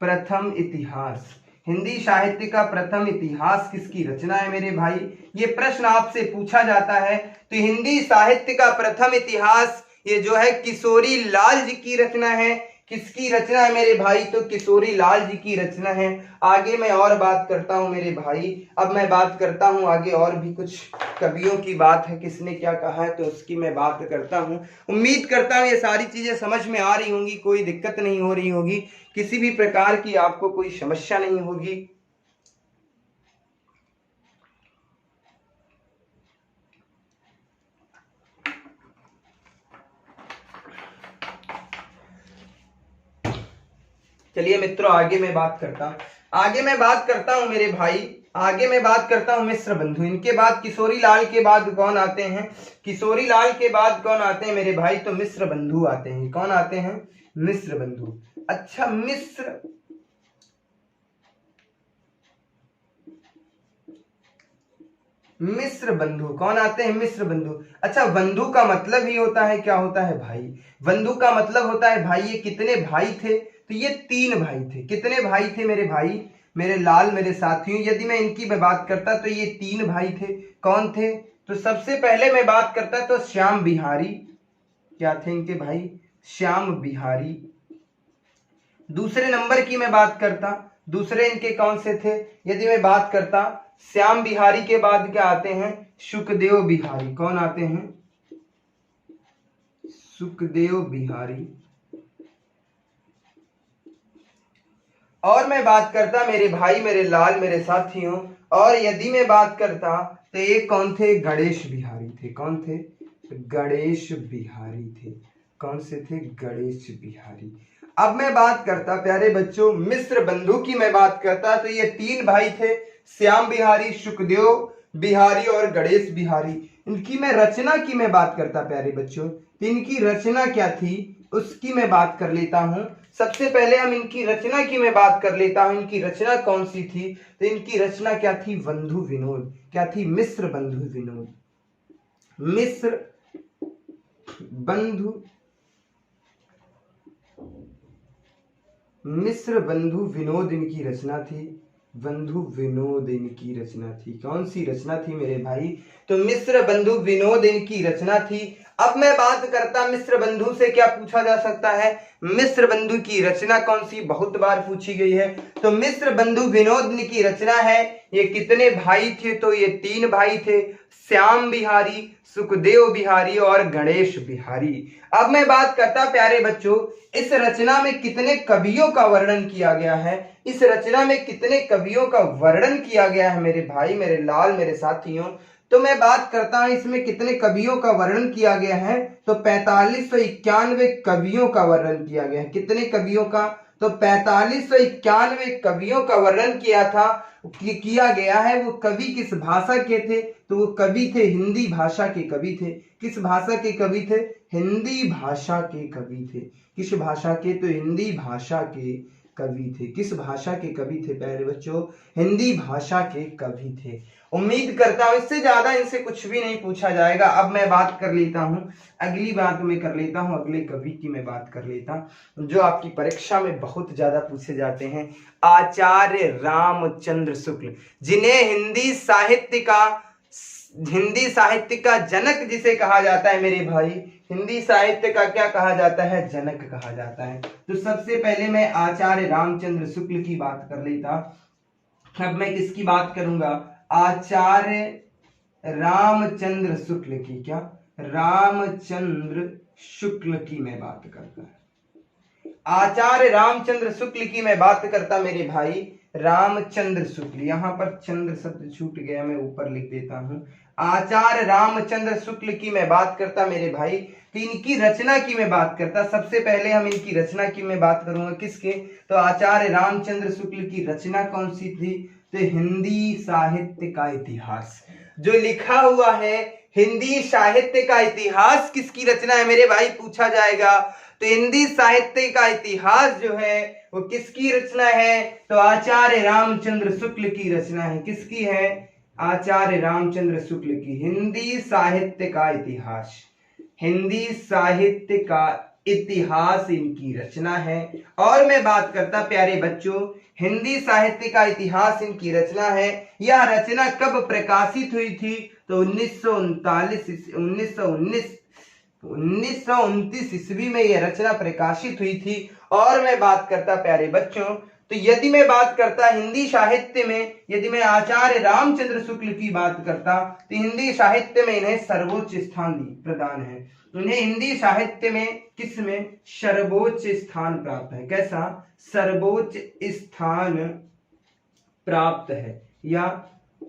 प्रथम इतिहास, हिंदी साहित्य का प्रथम इतिहास किसकी रचना है मेरे भाई? ये प्रश्न आपसे पूछा जाता है। तो हिंदी साहित्य का प्रथम इतिहास ये जो है किशोरी लाल जी की रचना है। किसकी रचना है मेरे भाई? तो किशोरी लाल जी की रचना है। आगे मैं और बात करता हूं मेरे भाई, अब मैं बात करता हूं आगे और भी कुछ कवियों की बात है, किसने क्या कहा है तो उसकी मैं बात करता हूं। उम्मीद करता हूं ये सारी चीजें समझ में आ रही होंगी, कोई दिक्कत नहीं हो रही होगी, किसी भी प्रकार की आपको कोई समस्या नहीं होगी। चलिए मित्रों आगे मैं बात करता हूं मेरे भाई, आगे मैं बात करता हूं मिश्र बंधु। इनके बाद किशोरी लाल के बाद कौन आते हैं? किशोरी लाल के बाद कौन आते हैं मेरे भाई? तो मिश्र बंधु आते हैं। कौन आते हैं? मिश्र बंधु। अच्छा मिश्र बंधु कौन आते हैं? मिश्र बंधु। अच्छा, बंधु का मतलब ही होता है, क्या होता है भाई? बंधु का मतलब होता है भाई। ये कितने भाई थे? तो ये 3 भाई थे। कितने भाई थे मेरे भाई, मेरे लाल, मेरे साथियों? यदि मैं इनकी मैं बात करता तो ये 3 भाई थे। कौन थे? तो सबसे पहले मैं बात करता तो श्याम बिहारी। क्या थे इनके भाई? श्याम बिहारी। दूसरे नंबर की मैं बात करता, दूसरे इनके कौन से थे? यदि मैं बात करता श्याम बिहारी के बाद क्या आते हैं? सुखदेव बिहारी। कौन आते हैं? सुखदेव बिहारी। और मैं बात करता मेरे भाई, मेरे लाल, मेरे साथियों, और यदि मैं बात करता तो ये कौन थे? गणेश बिहारी थे। कौन थे? गणेश बिहारी थे। कौन से थे? गणेश बिहारी। अब मैं बात करता प्यारे बच्चों मिश्र बंधु की मैं बात करता तो ये 3 भाई थे, श्याम बिहारी, सुखदेव बिहारी और गणेश बिहारी। इनकी मैं रचना की मैं बात करता प्यारे बच्चों, इनकी रचना क्या थी उसकी मैं बात कर लेता हूं। सबसे पहले हम इनकी रचना की मैं बात कर लेता हूं। इनकी रचना कौन सी थी? तो इनकी रचना क्या थी? बंधु विनोद। क्या थी? मिश्र बंधु विनोद। मिश्र बंधु, मिश्र बंधु विनोद इनकी रचना थी। बंधु विनोद इनकी रचना थी। कौन सी रचना थी मेरे भाई? तो मिश्र बंधु विनोद इनकी रचना थी। अब मैं बात करता मिश्र बंधु से क्या पूछा जा सकता है? मिश्र बंधु की रचना कौन सी? बहुत बार पूछी गई है। तो मिश्र बंधु विनोद की रचना है। ये कितने भाई थे? तो ये 3 भाई थे, श्याम बिहारी, सुखदेव बिहारी और गणेश बिहारी। अब मैं बात करता प्यारे बच्चों इस रचना में कितने कवियों का वर्णन किया गया है? इस रचना में कितने कवियों का वर्णन किया गया है मेरे भाई, मेरे लाल, मेरे साथियों? तो मैं बात करता हूं इसमें कितने कवियों का वर्णन किया गया है? तो 4591 कवियों का वर्णन किया गया है। कितने कवियों का? तो 4591 कवियों का वर्णन किया गया है। वो कवि किस भाषा के थे? तो वो कवि थे हिंदी भाषा के कवि थे। किस भाषा के कवि थे? हिंदी भाषा के कवि थे। किस भाषा के? तो हिंदी भाषा के कवि थे। किस भाषा के कवि थे प्यारे बच्चों? हिंदी भाषा के कवि थे। उम्मीद करता हूं इससे ज्यादा इनसे कुछ भी नहीं पूछा जाएगा। अब मैं बात कर लेता हूं, अगली बात मैं कर लेता हूं, अगले कवि की मैं बात कर लेता हूं जो आपकी परीक्षा में बहुत ज्यादा पूछे जाते हैं। आचार्य रामचंद्र शुक्ल, जिन्हें हिंदी साहित्य का जनक जिसे कहा जाता है मेरे भाई, हिंदी साहित्य का क्या कहा जाता है? जनक कहा जाता है। तो सबसे पहले मैं आचार्य रामचंद्र शुक्ल की बात कर लेता। अब मैं किसकी बात करूंगा? आचार्य रामचंद्र शुक्ल की। क्या? रामचंद्र शुक्ल की मैं बात करता। आचार्य रामचंद्र शुक्ल की मैं बात करता मेरे भाई। रामचंद्र शुक्ल, यहां पर चंद्र शब्द छूट गया, मैं ऊपर लिख देता हूं। आचार्य रामचंद्र शुक्ल की मैं बात करता मेरे भाई। तो इनकी रचना की मैं बात करता। सबसे पहले हम इनकी रचना की मैं बात करूंगा। किसके? तो आचार्य रामचंद्र शुक्ल की रचना कौन सी थी? तो हिंदी साहित्य का इतिहास जो लिखा हुआ है, हिंदी साहित्य का इतिहास किसकी रचना है मेरे भाई? पूछा जाएगा। तो हिंदी साहित्य का इतिहास जो है वो किसकी रचना है? तो आचार्य रामचंद्र शुक्ल की रचना है। किसकी है? आचार्य रामचंद्र शुक्ल की। हिंदी साहित्य का इतिहास, हिंदी साहित्य का इतिहास इनकी रचना है। और मैं बात करता प्यारे बच्चों, हिंदी साहित्य का इतिहास इनकी रचना है। यह रचना कब प्रकाशित हुई थी? तो 1929 ईस्वी में यह रचना प्रकाशित हुई थी। और मैं बात करता प्यारे बच्चों, तो यदि मैं बात करता हिंदी साहित्य में, यदि मैं आचार्य रामचंद्र शुक्ल की बात करता तो हिंदी साहित्य में इन्हें सर्वोच्च स्थान प्रदान है। इन्हें हिंदी साहित्य में किसमें? सर्वोच्च स्थान प्राप्त है। कैसा? सर्वोच्च स्थान प्राप्त है या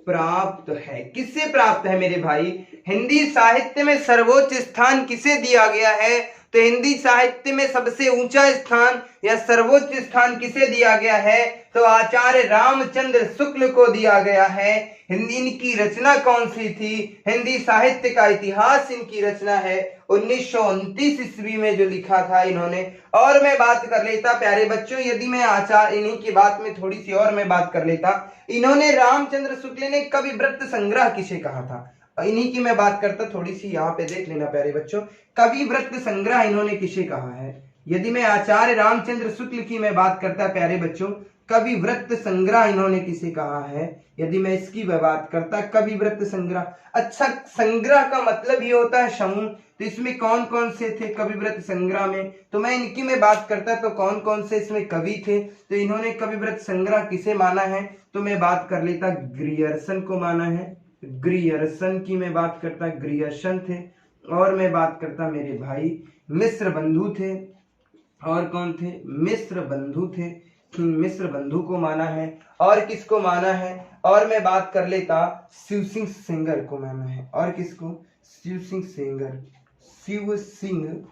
प्राप्त है। किससे प्राप्त है मेरे भाई? हिंदी साहित्य में सर्वोच्च स्थान किसे दिया गया है? तो हिंदी साहित्य में सबसे ऊंचा स्थान या सर्वोच्च स्थान किसे दिया गया है? तो आचार्य रामचंद्र शुक्ल को दिया गया है। हिंदी इनकी रचना कौन सी थी? हिंदी साहित्य का इतिहास इनकी रचना है 1929 ईस्वी में जो लिखा था इन्होंने। और मैं बात कर लेता प्यारे बच्चों, यदि मैं आचार्य इन्हीं की बात में थोड़ी सी और मैं बात कर लेता, इन्होंने रामचंद्र शुक्ल ने कविवृत्त संग्रह किसे कहा था? इन्हीं की मैं बात करता, थोड़ी सी यहाँ पे देख लेना प्यारे बच्चों। कविवृत्त संग्रह इन्होंने किसे कहा है? यदि मैं आचार्य रामचंद्र शुक्ल की मैं बात करता प्यारे बच्चों, कविवृत्त संग्रह इन्होंने किसे कहा है? यदि मैं इसकी बात करता, कविवृत्त संग्रह। अच्छा, संग्रह का मतलब ये होता है समूह। तो इसमें कौन कौन से थे कविवृत्त संग्रह में? तो मैं इनकी में बात करता तो कौन कौन से इसमें कवि थे? तो इन्होंने कविवृत्त संग्रह किसे माना है? तो मैं बात कर लेता ग्रियर्सन को माना है। ग्रियर्सन की मैं बात करता, ग्रियर्सन थे। और मैं बात करता मेरे भाई मिश्र बंधु थे। और कौन थे? मिश्र बंधु थे। मिश्र बंधु को माना है। और किसको माना है? और मैं बात कर लेता शिव सिंह सेंगर को माना है। और किसको? शिव सिंह सेंगर। शिव सिंह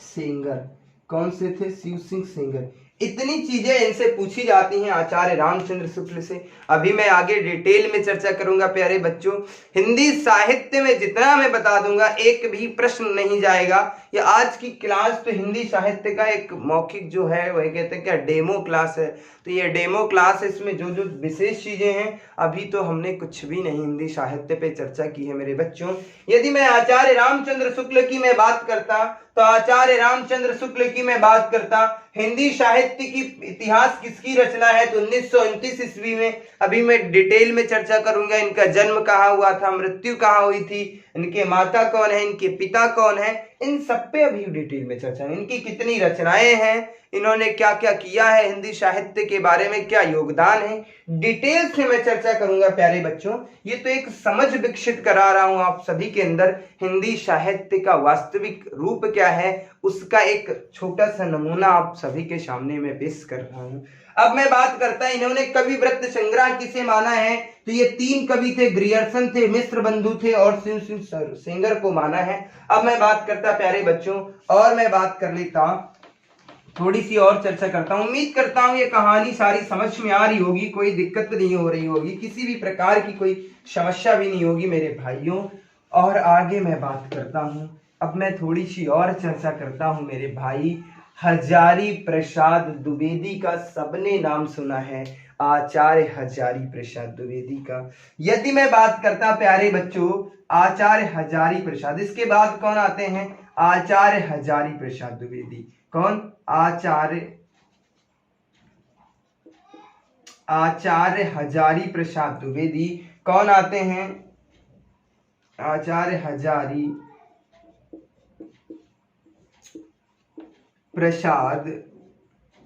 सेंगर कौन से थे? शिव सिंह सेंगर। इतनी चीजें इनसे पूछी जाती हैं आचार्य रामचंद्र शुक्ल से। अभी मैं आगे डिटेल में चर्चा करूंगा प्यारे बच्चों। हिंदी साहित्य में जितना मैं बता दूंगा एक भी प्रश्न नहीं जाएगा। ये आज की क्लास तो हिंदी साहित्य का एक मौखिक जो है वह कहते हैं क्या, डेमो क्लास है। तो ये डेमो क्लास है, इसमें जो जो विशेष चीजें हैं अभी तो हमने कुछ भी नहीं हिंदी साहित्य पे चर्चा की है मेरे बच्चों। यदि मैं आचार्य रामचंद्र शुक्ल की मैं बात करता तो आचार्य रामचंद्र शुक्ल की मैं बात करता, हिंदी साहित्य की इतिहास किसकी रचना है? तो 1929 ईस्वी में। अभी मैं डिटेल में चर्चा करूंगा इनका जन्म कहाँ हुआ था, मृत्यु कहाँ हुई थी, इनके माता कौन है, इनके पिता कौन है, इन सब पे अभी डिटेल में चर्चा है। इनकी कितनी रचनाएं हैं, इन्होंने क्या क्या किया है, हिंदी साहित्य के बारे में क्या योगदान है, डिटेल से मैं चर्चा करूंगा प्यारे बच्चों। ये तो एक समझ विकसित करा रहा हूं आप सभी के अंदर। हिंदी साहित्य का वास्तविक रूप क्या है उसका एक छोटा सा नमूना आप सभी के सामने मैं पेश कर रहा हूं। अब मैं बात करता इन्होंने कविवृत्त संग्रह किसे माना है? तो ये 3 कवि थे, ग्रियर्सन थे, मिश्र बंधु थे और शिव सिंह सेंगर को माना है। अब मैं बात करता प्यारे बच्चों, और मैं बात कर लेता, थोड़ी सी और चर्चा करता हूं। उम्मीद करता हूं ये कहानी सारी समझ में आ रही होगी, कोई दिक्कत नहीं हो रही होगी, किसी भी प्रकार की कोई समस्या भी नहीं होगी मेरे भाइयों। और आगे मैं बात करता हूं, अब मैं थोड़ी सी और चर्चा करता हूं मेरे भाई हजारी प्रसाद द्विवेदी का सबने नाम सुना है, आचार्य हजारी प्रसाद द्विवेदी का। यदि मैं बात करता प्यारे बच्चों आचार्य हजारी प्रसाद, इसके बाद कौन आते हैं, आचार्य हजारी प्रसाद द्विवेदी। कौन, आचार्य हजारी प्रसाद द्विवेदी कौन आते हैं, आचार्य हजारी प्रसाद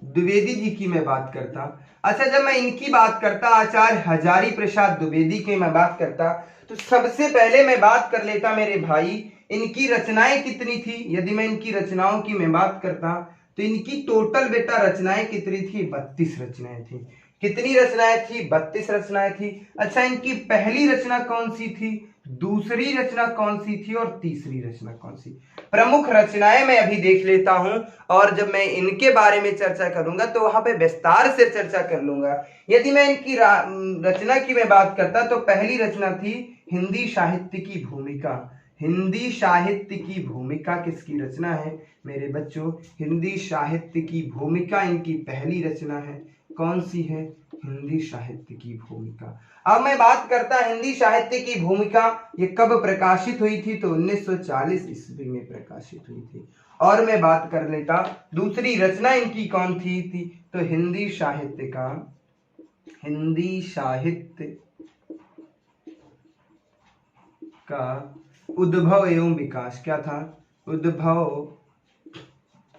द्विवेदी जी की मैं बात करता। अच्छा, जब मैं इनकी बात करता आचार्य हजारी प्रसाद द्विवेदी की मैं बात करता, तो सबसे पहले मैं बात कर लेता मेरे भाई इनकी रचनाएं कितनी थी। यदि मैं इनकी रचनाओं की मैं बात करता तो इनकी टोटल बेटा रचनाएं कितनी थी, 32 रचनाएं थी। कितनी रचनाएं थी, 32 रचनाएं थी। अच्छा, इनकी पहली रचना कौन सी थी, दूसरी रचना कौन सी थी और तीसरी रचना कौन सी। प्रमुख रचनाएं मैं अभी देख लेता हूं, और जब मैं इनके बारे में चर्चा करूंगा तो वहां पे विस्तार से चर्चा कर लूंगा। यदि मैं इनकी रचना की मैं बात करता तो पहली रचना थी हिंदी साहित्य की भूमिका। हिंदी साहित्य की भूमिका किसकी रचना है मेरे बच्चों, हिंदी साहित्य की भूमिका इनकी पहली रचना है। कौन सी है, हिंदी साहित्य की भूमिका। अब मैं बात करता हिंदी साहित्य की भूमिका, ये कब प्रकाशित हुई थी, तो 1940 ईस्वी में प्रकाशित हुई थी। और मैं बात कर लेता दूसरी रचना इनकी कौन थी, तो हिंदी साहित्य का उद्भव एवं विकास। क्या था, उद्भव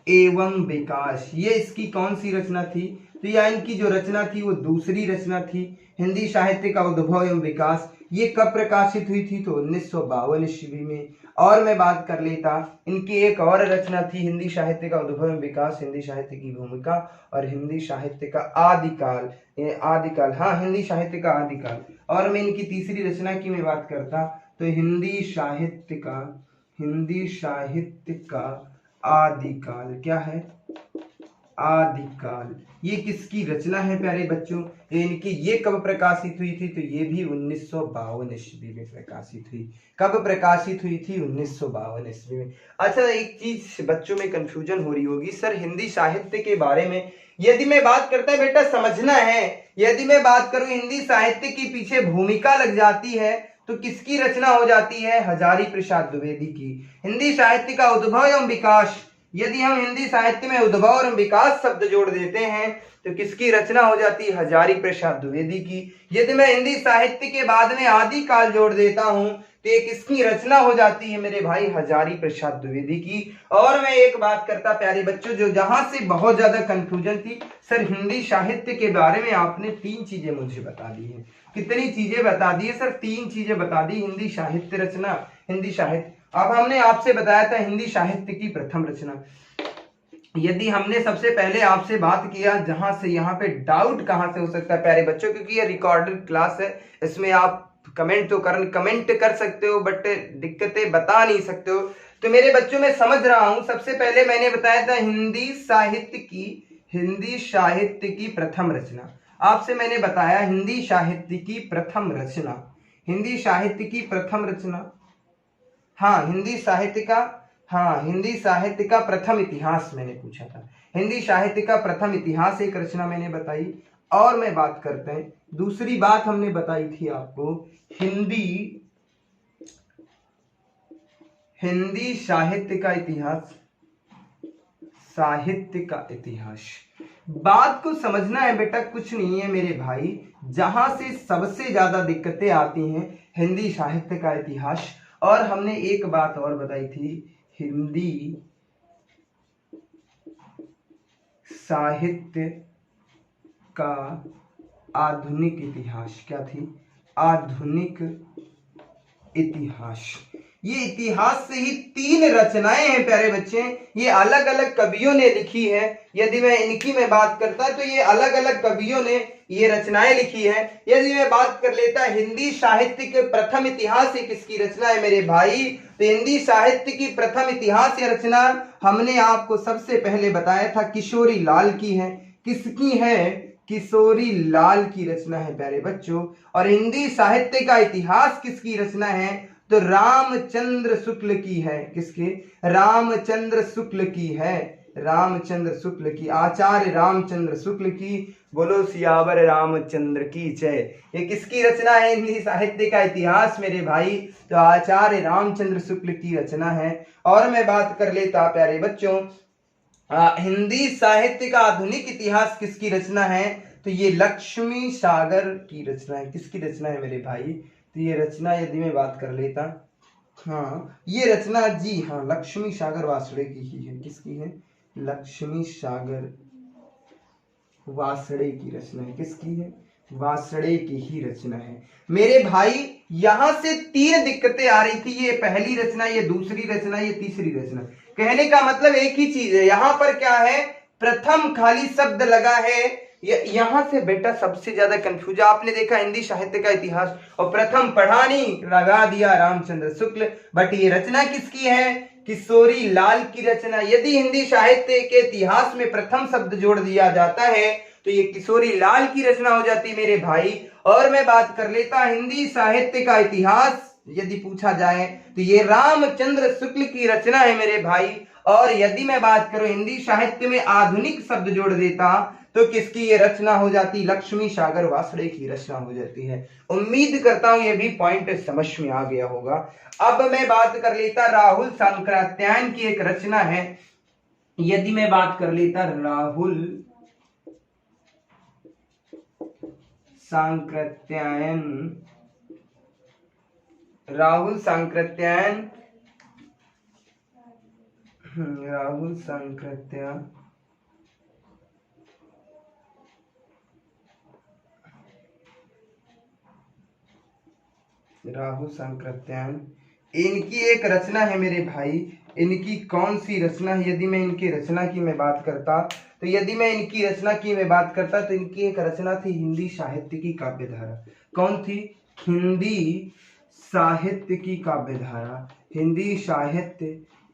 एवं विकास। ये इसकी कौन सी रचना थी, तो यह इनकी जो रचना थी वो दूसरी रचना थी, हिंदी साहित्य का उद्भव एवं विकास। ये कब प्रकाशित हुई थी, तो 1952 ईस्वी में। और मैं बात कर लेता इनकी एक और रचना थी, हिंदी साहित्य का उद्भव एवं विकास, हिंदी साहित्य की भूमिका और हिंदी साहित्य का आदिकाल। हाँ, हिंदी साहित्य का आदिकाल। और मैं इनकी तीसरी रचना की मैं बात करता तो हिंदी साहित्य का आदिकाल। क्या है, आदिकाल। ये किसकी रचना है प्यारे बच्चों, इनकी ये कब प्रकाशित हुई थी, तो ये भी 1952 ईस्वी में प्रकाशित हुई। कब प्रकाशित हुई थी, 1952 ईस्वी में। अच्छा, एक चीज बच्चों में कंफ्यूजन हो रही होगी, सर हिंदी साहित्य के बारे में यदि मैं बात करता है बेटा समझना है, यदि मैं बात करूं हिंदी साहित्य के पीछे भूमिका लग जाती है तो किसकी रचना हो जाती है, हजारी प्रसाद द्विवेदी की। हिंदी साहित्य का उद्भव एवं विकास, यदि हम हिंदी साहित्य में उद्भव और विकास शब्द जोड़ देते हैं तो किसकी रचना हो जाती है, हजारी प्रसाद द्विवेदी की। यदि मैं हिंदी साहित्य के बाद में आदिकाल जोड़ देता हूं तो ये किसकी रचना हो जाती है मेरे भाई, हजारी प्रसाद द्विवेदी की। और मैं एक बात करता प्यारे बच्चों, जो जहां से बहुत ज्यादा कंफ्यूजन थी, सर हिंदी साहित्य के बारे में आपने 3 चीजें मुझे बता दी है। कितनी चीजें बता दी है सर, 3 चीजें बता दी। हिंदी साहित्य रचना, हिंदी साहित्य, अब हमने आपसे बताया था हिंदी साहित्य की प्रथम रचना। यदि हमने सबसे पहले आपसे बात किया, जहां से यहाँ पे डाउट कहां से हो सकता है प्यारे बच्चों, क्योंकि ये रिकॉर्डेड क्लास है, इसमें आप कमेंट कर सकते हो बट दिक्कतें बता नहीं सकते हो। तो मेरे बच्चों मैं समझ रहा हूं, सबसे पहले मैंने बताया था हिंदी साहित्य की प्रथम रचना। आपसे मैंने बताया हिंदी साहित्य की प्रथम रचना, हिंदी साहित्य की प्रथम रचना, हाँ हिंदी साहित्य का प्रथम इतिहास मैंने पूछा था। हिंदी साहित्य का प्रथम इतिहास एक रचना मैंने बताई। और मैं बात करते हैं दूसरी बात हमने बताई थी आपको, हिंदी साहित्य का इतिहास। बात को समझना है बेटा, कुछ नहीं है मेरे भाई, जहां से सबसे ज्यादा दिक्कतें आती हैं हिंदी साहित्य का इतिहास। और हमने एक बात और बताई थी, हिंदी साहित्य का आधुनिक इतिहास। क्या थी, आधुनिक इतिहास। ये इतिहास से ही 3 रचनाएं हैं प्यारे बच्चे, ये अलग अलग कवियों ने लिखी है। यदि मैं इनकी मैं बात करता तो ये अलग अलग कवियों ने ये रचनाएं लिखी है। यदि मैं बात कर लेता हिंदी साहित्य के प्रथम इतिहास, ये किसकी रचना है मेरे भाई, तो हिंदी साहित्य की प्रथम इतिहास ये रचना हमने आपको सबसे पहले बताया था किशोरी लाल की है। किसकी है, किशोरी लाल की रचना है प्यारे बच्चों। और हिंदी साहित्य का इतिहास किसकी रचना है, तो रामचंद्र शुक्ल की है। किसके, रामचंद्र शुक्ल की है। रामचंद्र शुक्ल की, आचार्य रामचंद्र शुक्ल की। बोलो सियावर रामचंद्र की जय। ये किसकी रचना है? हिंदी साहित्य का इतिहास मेरे भाई, तो आचार्य रामचंद्र शुक्ल की रचना है। और मैं बात कर लेता प्यारे बच्चों, हिंदी साहित्य का आधुनिक इतिहास किसकी रचना है? तो ये लक्ष्मी सागर की रचना है। किसकी रचना है मेरे भाई? तो ये रचना यदि मैं बात कर लेता, हाँ ये रचना जी हाँ लक्ष्मी सागर वासड़े की ही है। किसकी है? लक्ष्मी सागर वासड़े की रचना है। किसकी है? वासड़े की ही रचना है मेरे भाई। यहां से 3 दिक्कतें आ रही थी, ये पहली रचना, ये दूसरी रचना, ये तीसरी रचना। कहने का मतलब एक ही चीज है, यहां पर क्या है? प्रथम खाली शब्द लगा है। यहां से बेटा सबसे ज्यादा कंफ्यूज, आपने देखा हिंदी साहित्य का इतिहास और प्रथम पढ़ानी लगा दिया रामचंद्र शुक्ल, बट ये रचना किसकी है? किशोरी लाल की रचना। यदि हिंदी साहित्य के इतिहास में प्रथम शब्द जोड़ दिया जाता है तो ये किशोरी लाल की रचना हो जाती है मेरे भाई। और मैं बात कर लेता हिंदी साहित्य का इतिहास यदि पूछा जाए तो ये रामचंद्र शुक्ल की रचना है मेरे भाई। और यदि मैं बात करूं हिंदी साहित्य में आधुनिक शब्द जोड़ देता तो किसकी ये रचना हो जाती? लक्ष्मी सागर वासड़े की रचना हो जाती है। उम्मीद करता हूं ये भी पॉइंट समझ में आ गया होगा। अब मैं बात कर लेता राहुल सांकृत्यायन की एक रचना है। यदि मैं बात कर लेता राहुल सांकृत्यायन, राहुल सांकृत्यायन, राहुल सांकृत्यायन, राहुल सांकृत्यायन, इनकी एक रचना है मेरे भाई। इनकी कौन सी रचना है? यदि मैं इनकी रचना की मैं बात करता तो इनकी एक रचना थी हिंदी साहित्य की काव्यधारा। कौन थी? हिंदी साहित्य की काव्यधारा। हिंदी साहित्य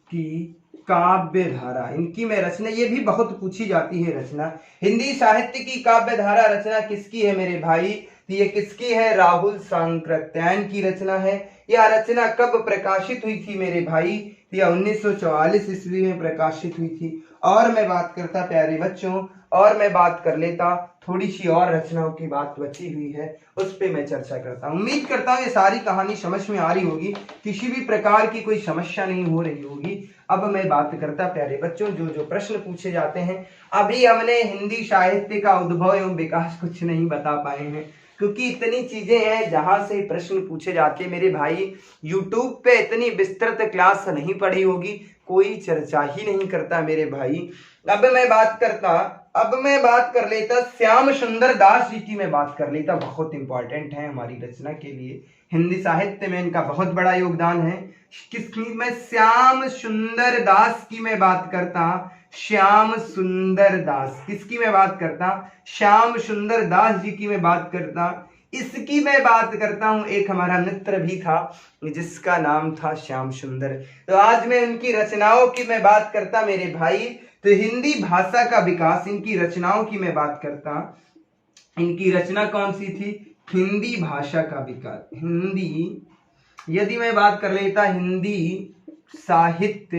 की काव्यधारा, इनकी मैं रचना, ये भी बहुत पूछी जाती है रचना। हिंदी साहित्य की काव्यधारा रचना किसकी है मेरे भाई? तो ये किसकी है? राहुल सांकृत्यायन की रचना है। यह रचना कब प्रकाशित हुई थी मेरे भाई? यह 1944 ईस्वी में प्रकाशित हुई थी। और मैं बात करता प्यारे बच्चों, और मैं बात कर लेता, थोड़ी सी और रचनाओं की बात बची हुई है, उस पे मैं चर्चा करता हूँ। उम्मीद करता हूँ ये सारी कहानी समझ में आ रही होगी, किसी भी प्रकार की कोई समस्या नहीं हो रही होगी। अब मैं बात करता प्यारे बच्चों, जो जो प्रश्न पूछे जाते हैं। अभी हमने हिंदी साहित्य का उद्भव एवं विकास कुछ नहीं बता पाए हैं, क्योंकि इतनी चीजें हैं जहां से प्रश्न पूछे जाते हैं मेरे भाई। यूट्यूब पे इतनी विस्तृत क्लास नहीं पढ़ी होगी, कोई चर्चा ही नहीं करता मेरे भाई। अब मैं बात कर लेता श्याम सुंदर दास जी की। मैं बात कर लेता, बहुत इंपॉर्टेंट है हमारी रचना के लिए, हिंदी साहित्य में इनका बहुत बड़ा योगदान है। किसकी? मैं श्याम सुंदर दास की मैं बात करता। श्याम सुंदर दास, किसकी मैं बात करता? श्याम सुंदर दास जी की मैं बात करता। इसकी मैं बात करता हूं, एक हमारा मित्र भी था जिसका नाम था श्याम सुंदर। तो आज मैं उनकी रचनाओं की मैं बात करता मेरे भाई। तो हिंदी भाषा का विकास, इनकी रचनाओं की मैं बात करता। इनकी रचना कौन सी थी? हिंदी भाषा का विकास। हिंदी, यदि मैं बात कर लेता हिंदी साहित्य,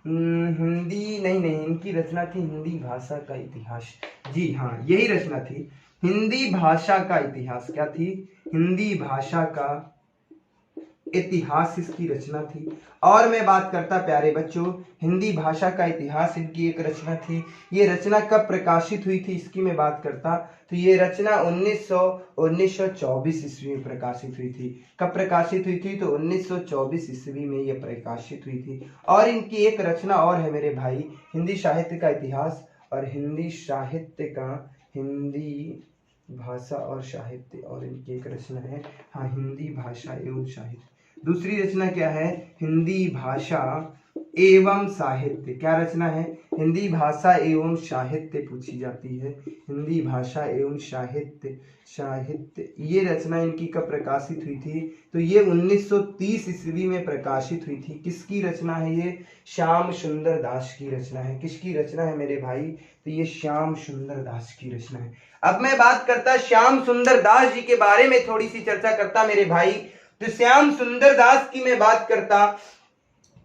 हिंदी नहीं, इनकी रचना थी हिंदी भाषा का इतिहास। जी हाँ, यही रचना थी, हिंदी भाषा का इतिहास। क्या थी? हिंदी भाषा का इतिहास इसकी रचना थी। और मैं बात करता प्यारे बच्चों, हिंदी भाषा का इतिहास इनकी एक रचना थी। ये रचना कब प्रकाशित हुई थी इसकी मैं बात करता, तो ये रचना 1924 ईस्वी में प्रकाशित हुई थी। कब प्रकाशित हुई थी? तो 1924 ईस्वी में ये प्रकाशित हुई थी। और इनकी एक रचना और है मेरे भाई, हिंदी साहित्य का इतिहास और हिंदी साहित्य का, हिंदी भाषा और साहित्य, और इनकी एक रचना है हाँ हिंदी भाषा एवं साहित्य। दूसरी रचना क्या है? हिंदी भाषा एवं साहित्य। क्या रचना है? हिंदी भाषा एवं साहित्य पूछी जाती है। हिंदी भाषा एवं साहित्य, ये रचना इनकी कब प्रकाशित हुई थी? तो ये 1930 ईस्वी में प्रकाशित हुई थी। किसकी रचना है ये? श्याम सुंदर दास की रचना है। किसकी रचना है मेरे भाई? तो ये श्याम सुंदर दास की रचना है। अब मैं बात करता श्याम सुंदर दास जी के बारे में, थोड़ी सी चर्चा करता मेरे भाई। तो श्याम सुंदर दास की मैं बात करता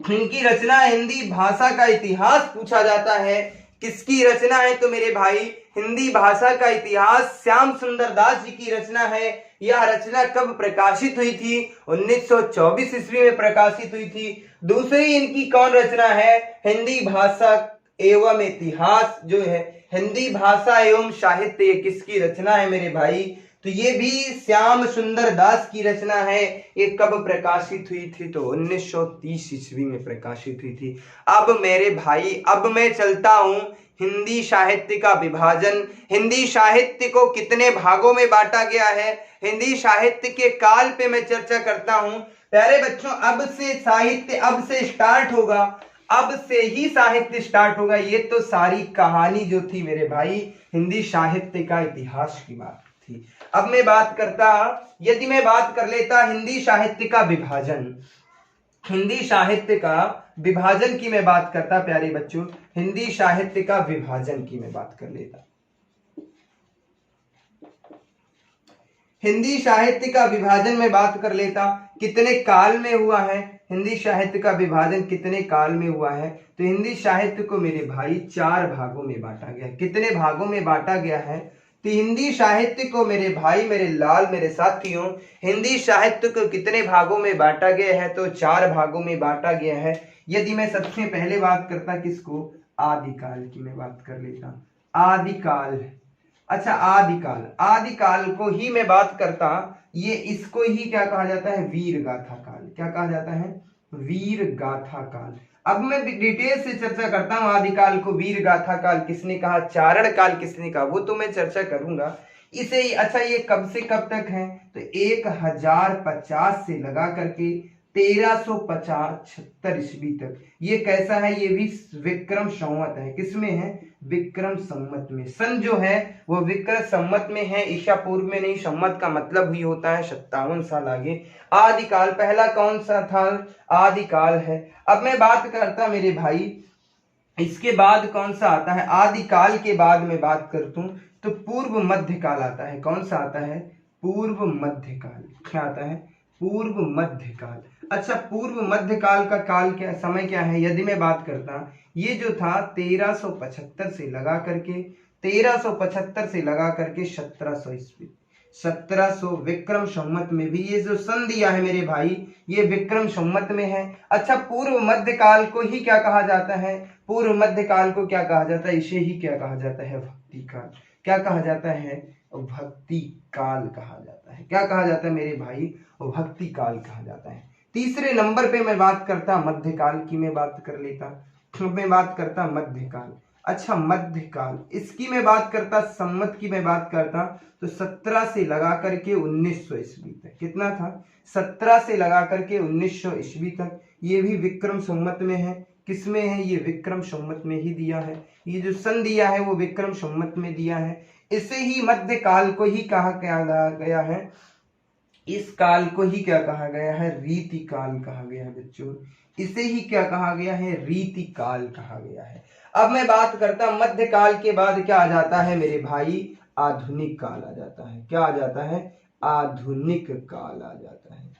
इनकी रचना हिंदी भाषा का इतिहास पूछा जाता है। किसकी रचना है? तो मेरे भाई हिंदी भाषा का इतिहास श्याम सुंदर दास जी की रचना है। यह रचना कब प्रकाशित हुई थी? 1924 ईस्वी में प्रकाशित हुई थी। दूसरी इनकी कौन रचना है? हिंदी भाषा एवं इतिहास जो है, हिंदी भाषा एवं साहित्य, ये किसकी रचना है मेरे भाई? तो ये भी श्याम सुंदर दास की रचना है। ये कब प्रकाशित हुई थी? तो 1930 ईस्वी में प्रकाशित हुई थी। अब मेरे भाई, अब मैं चलता हूं हिंदी साहित्य का विभाजन। हिंदी साहित्य को कितने भागों में बांटा गया है, हिंदी साहित्य के काल पे मैं चर्चा करता हूं। प्यारे बच्चों, अब से साहित्य अब से स्टार्ट होगा, अब से ही साहित्य स्टार्ट होगा। ये तो सारी कहानी जो थी मेरे भाई हिंदी साहित्य का इतिहास की बात थी। अब मैं बात करता, यदि मैं बात कर लेता हिंदी साहित्य का विभाजन, हिंदी साहित्य का विभाजन की मैं बात करता प्यारे बच्चों, हिंदी साहित्य का विभाजन की मैं बात कर लेता। हिंदी साहित्य का विभाजन में बात कर लेता, कितने काल में हुआ है हिंदी साहित्य का विभाजन, कितने काल में हुआ है? तो हिंदी साहित्य को मेरे भाई 4 भागों में बांटा गया। कितने भागों में बांटा गया है? तो हिंदी साहित्य को मेरे भाई, मेरे लाल, मेरे साथियों, हिंदी साहित्य को कितने भागों में बांटा गया है? तो 4 भागों में बांटा गया है। यदि मैं सबसे पहले बात करता किसको? आदिकाल की मैं बात कर लेता। आदिकाल, अच्छा आदिकाल, आदिकाल को ही मैं बात करता। ये इसको ही क्या कहा जाता है? वीर गाथा काल। क्या कहा जाता है? वीर गाथा काल। अब मैं डिटेल से चर्चा करता हूं आदिकाल को। वीर गाथा काल किसने कहा, चारण काल किसने कहा, वो तो मैं चर्चा करूंगा इसे ही। अच्छा, ये कब से कब तक है? तो 1050 से लगा करके 1375 ईस्वी तक। ये कैसा है? ये भी विक्रम संवत है। किसमें है? विक्रम संवत में। सन जो है वो विक्रम संवत में है, ईसा पूर्व में नहीं। संवत का मतलब ही होता है 57 साल आगे। आदिकाल पहला कौन सा था? आदिकाल है। अब मैं बात करता मेरे भाई, इसके बाद कौन सा आता है? आदिकाल के बाद में बात करता हूं तो पूर्व मध्यकाल आता है। कौन सा आता है? पूर्व मध्यकाल। क्या आता है? पूर्व मध्यकाल। अच्छा, पूर्व मध्यकाल का काल क्या, समय क्या है? यदि मैं बात करता, ये जो था 1375 से लगा करके 1375 से लगा करके 1700 ईस्वी, 1700 विक्रम संवत में भी ये जो सन दिया है मेरे भाई, ये विक्रम संवत में है। अच्छा, पूर्व मध्यकाल को ही क्या कहा जाता है? पूर्व मध्यकाल को क्या कहा जाता है? इसे ही क्या कहा जाता है? भक्ति काल। क्या कहा जाता है? भक्ति काल कहा जाता है। क्या कहा जाता है मेरे भाई? भक्ति काल कहा जाता है। तीसरे नंबर पे मैं बात करता मध्यकाल की, मैं बात कर लेता। मैं बात करता मध्यकाल। अच्छा, मध्यकाल, इसकी मैं बात करता, संवत की मैं बात करता तो 17 से लगा करके 1900 ईस्वी तक। कितना था? 17 से लगा करके 1900 ईस्वी तक। ये भी विक्रम संवत में है। किसमें है? ये विक्रम संवत में ही दिया है। ये जो सन दिया है वो विक्रम संवत में दिया है। इसे ही मध्यकाल को ही कहा गया है, इस काल को ही क्या कहा गया है? रीति काल कहा गया है बच्चों। इसे ही क्या कहा गया है? रीति काल कहा गया है। अब मैं बात करता मध्यकाल के बाद क्या आ जाता है मेरे भाई? आधुनिक काल आ जाता है। क्या आ जाता है? आधुनिक काल आ जाता है।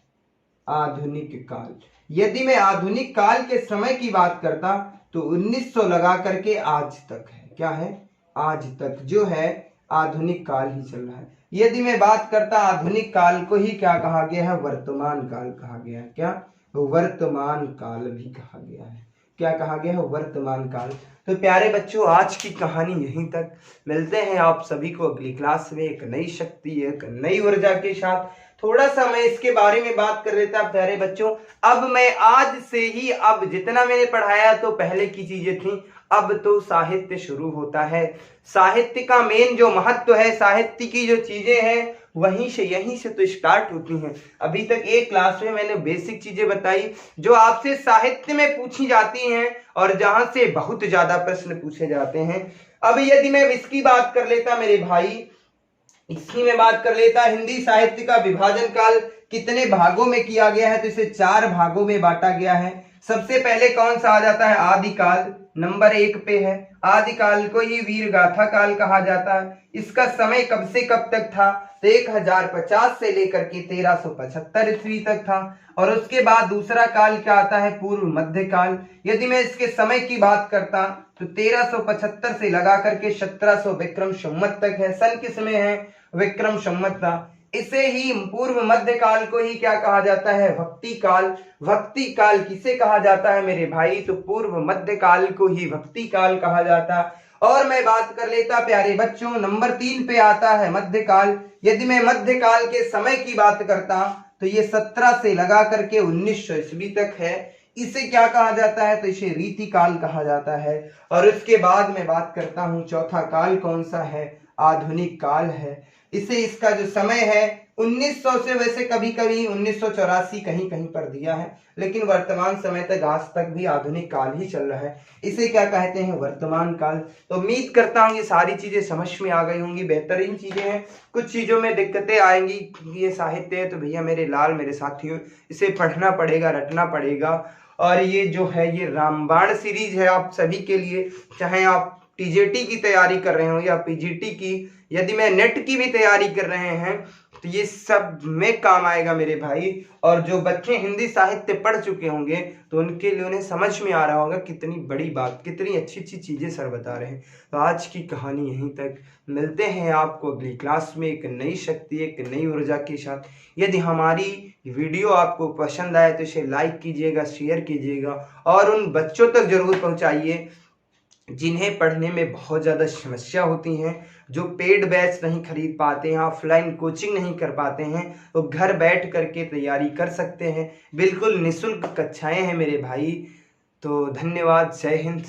आधुनिक काल, यदि मैं आधुनिक काल के समय की बात करता तो 1900 लगा करके आज तक है। क्या है? आज तक जो है आधुनिक काल ही चल रहा है। यदि मैं बात करता आधुनिक काल को ही क्या कहा गया है? वर्तमान काल कहा गया है। क्या? वर्तमान काल भी कहा गया है। क्या कहा गया है? वर्तमान काल। तो प्यारे बच्चों, आज की कहानी यहीं तक। मिलते हैं आप सभी को अगली क्लास में एक नई शक्ति, एक नई ऊर्जा के साथ। थोड़ा सा मैं इसके बारे में बात कर लेता प्यारे बच्चों। अब मैं आज से ही, अब जितना मैंने पढ़ाया तो पहले की चीजें थी, अब तो साहित्य शुरू होता है। साहित्य का मेन जो महत्व है, साहित्य की जो चीजें हैं वहीं से, यहीं से तो स्टार्ट होती हैं। अभी तक एक क्लास में मैंने बेसिक चीजें बताई जो आपसे साहित्य में पूछी जाती हैं और जहां से बहुत ज्यादा प्रश्न पूछे जाते हैं। अब यदि मैं इसकी बात कर लेता मेरे भाई, इसकी मैं बात कर लेता हिंदी साहित्य का विभाजन काल, कितने भागों में किया गया है, तो इसे 4 भागों में बांटा गया है। सबसे पहले कौन सा आ जाता है, आदिकाल नंबर 1 पे है। आदिकाल को ही वीर गाथा काल कहा जाता है। इसका समय कब से कब तक था, तो 1050 से लेकर के 1375 ईस्वी तक था। और उसके बाद दूसरा काल क्या आता है, पूर्व मध्य काल। यदि मैं इसके समय की बात करता तो 1375 से लगा करके 1700 विक्रम संवत तक है। सन किसमें है, विक्रम संवत था। इसे ही पूर्व मध्य काल को ही क्या कहा जाता है, भक्ति काल। भक्ति काल किसे कहा जाता है मेरे भाई, तो पूर्व मध्य काल को ही भक्ति काल कहा जाता है। और मैं बात कर लेता प्यारे बच्चों, नंबर 3 पे आता है मध्यकाल। यदि मैं मध्यकाल के समय की बात करता तो ये 17 से लगा करके 1900 ईस्वी तक है। इसे क्या कहा जाता है, तो इसे रीति काल कहा जाता है। और उसके बाद मैं बात करता हूँ चौथा काल कौन सा है, आधुनिक काल है। इसे इसका जो समय है 1900 से, वैसे कभी कभी 1984 कहीं कहीं पर दिया है, लेकिन वर्तमान समय तक आज तक भी आधुनिक काल ही चल रहा है। इसे क्या कहते हैं, वर्तमान काल। तो उम्मीद करता हूँ ये सारी चीजें समझ में आ गई होंगी, बेहतरीन चीजें हैं। कुछ चीजों में दिक्कतें आएंगी, ये साहित्य है तो भैया मेरे लाल मेरे साथियों इसे पढ़ना पड़ेगा, रटना पड़ेगा। और ये जो है ये रामबाण सीरीज है आप सभी के लिए, चाहे आप टीजेटी की तैयारी कर रहे हो या पीजीटी की, यदि मैं नेट की भी तैयारी कर रहे हैं तो ये सब में काम आएगा मेरे भाई। और जो बच्चे हिंदी साहित्य पढ़ चुके होंगे तो उनके लिए उन्हें समझ में आ रहा होगा कितनी बड़ी बात, कितनी अच्छी अच्छी चीजें सर बता रहे हैं। तो आज की कहानी यहीं तक, मिलते हैं आपको अगली क्लास में एक नई शक्ति, एक नई ऊर्जा के साथ। यदि हमारी वीडियो आपको पसंद आए तो इसे लाइक कीजिएगा, शेयर कीजिएगा और उन बच्चों तक जरूर पहुंचाइए जिन्हें पढ़ने में बहुत ज़्यादा समस्या होती हैं, जो पेड बैच नहीं खरीद पाते हैं, ऑफलाइन कोचिंग नहीं कर पाते हैं, तो घर बैठ करके तैयारी कर सकते हैं। बिल्कुल निःशुल्क कक्षाएं हैं मेरे भाई। तो धन्यवाद, जय हिंद।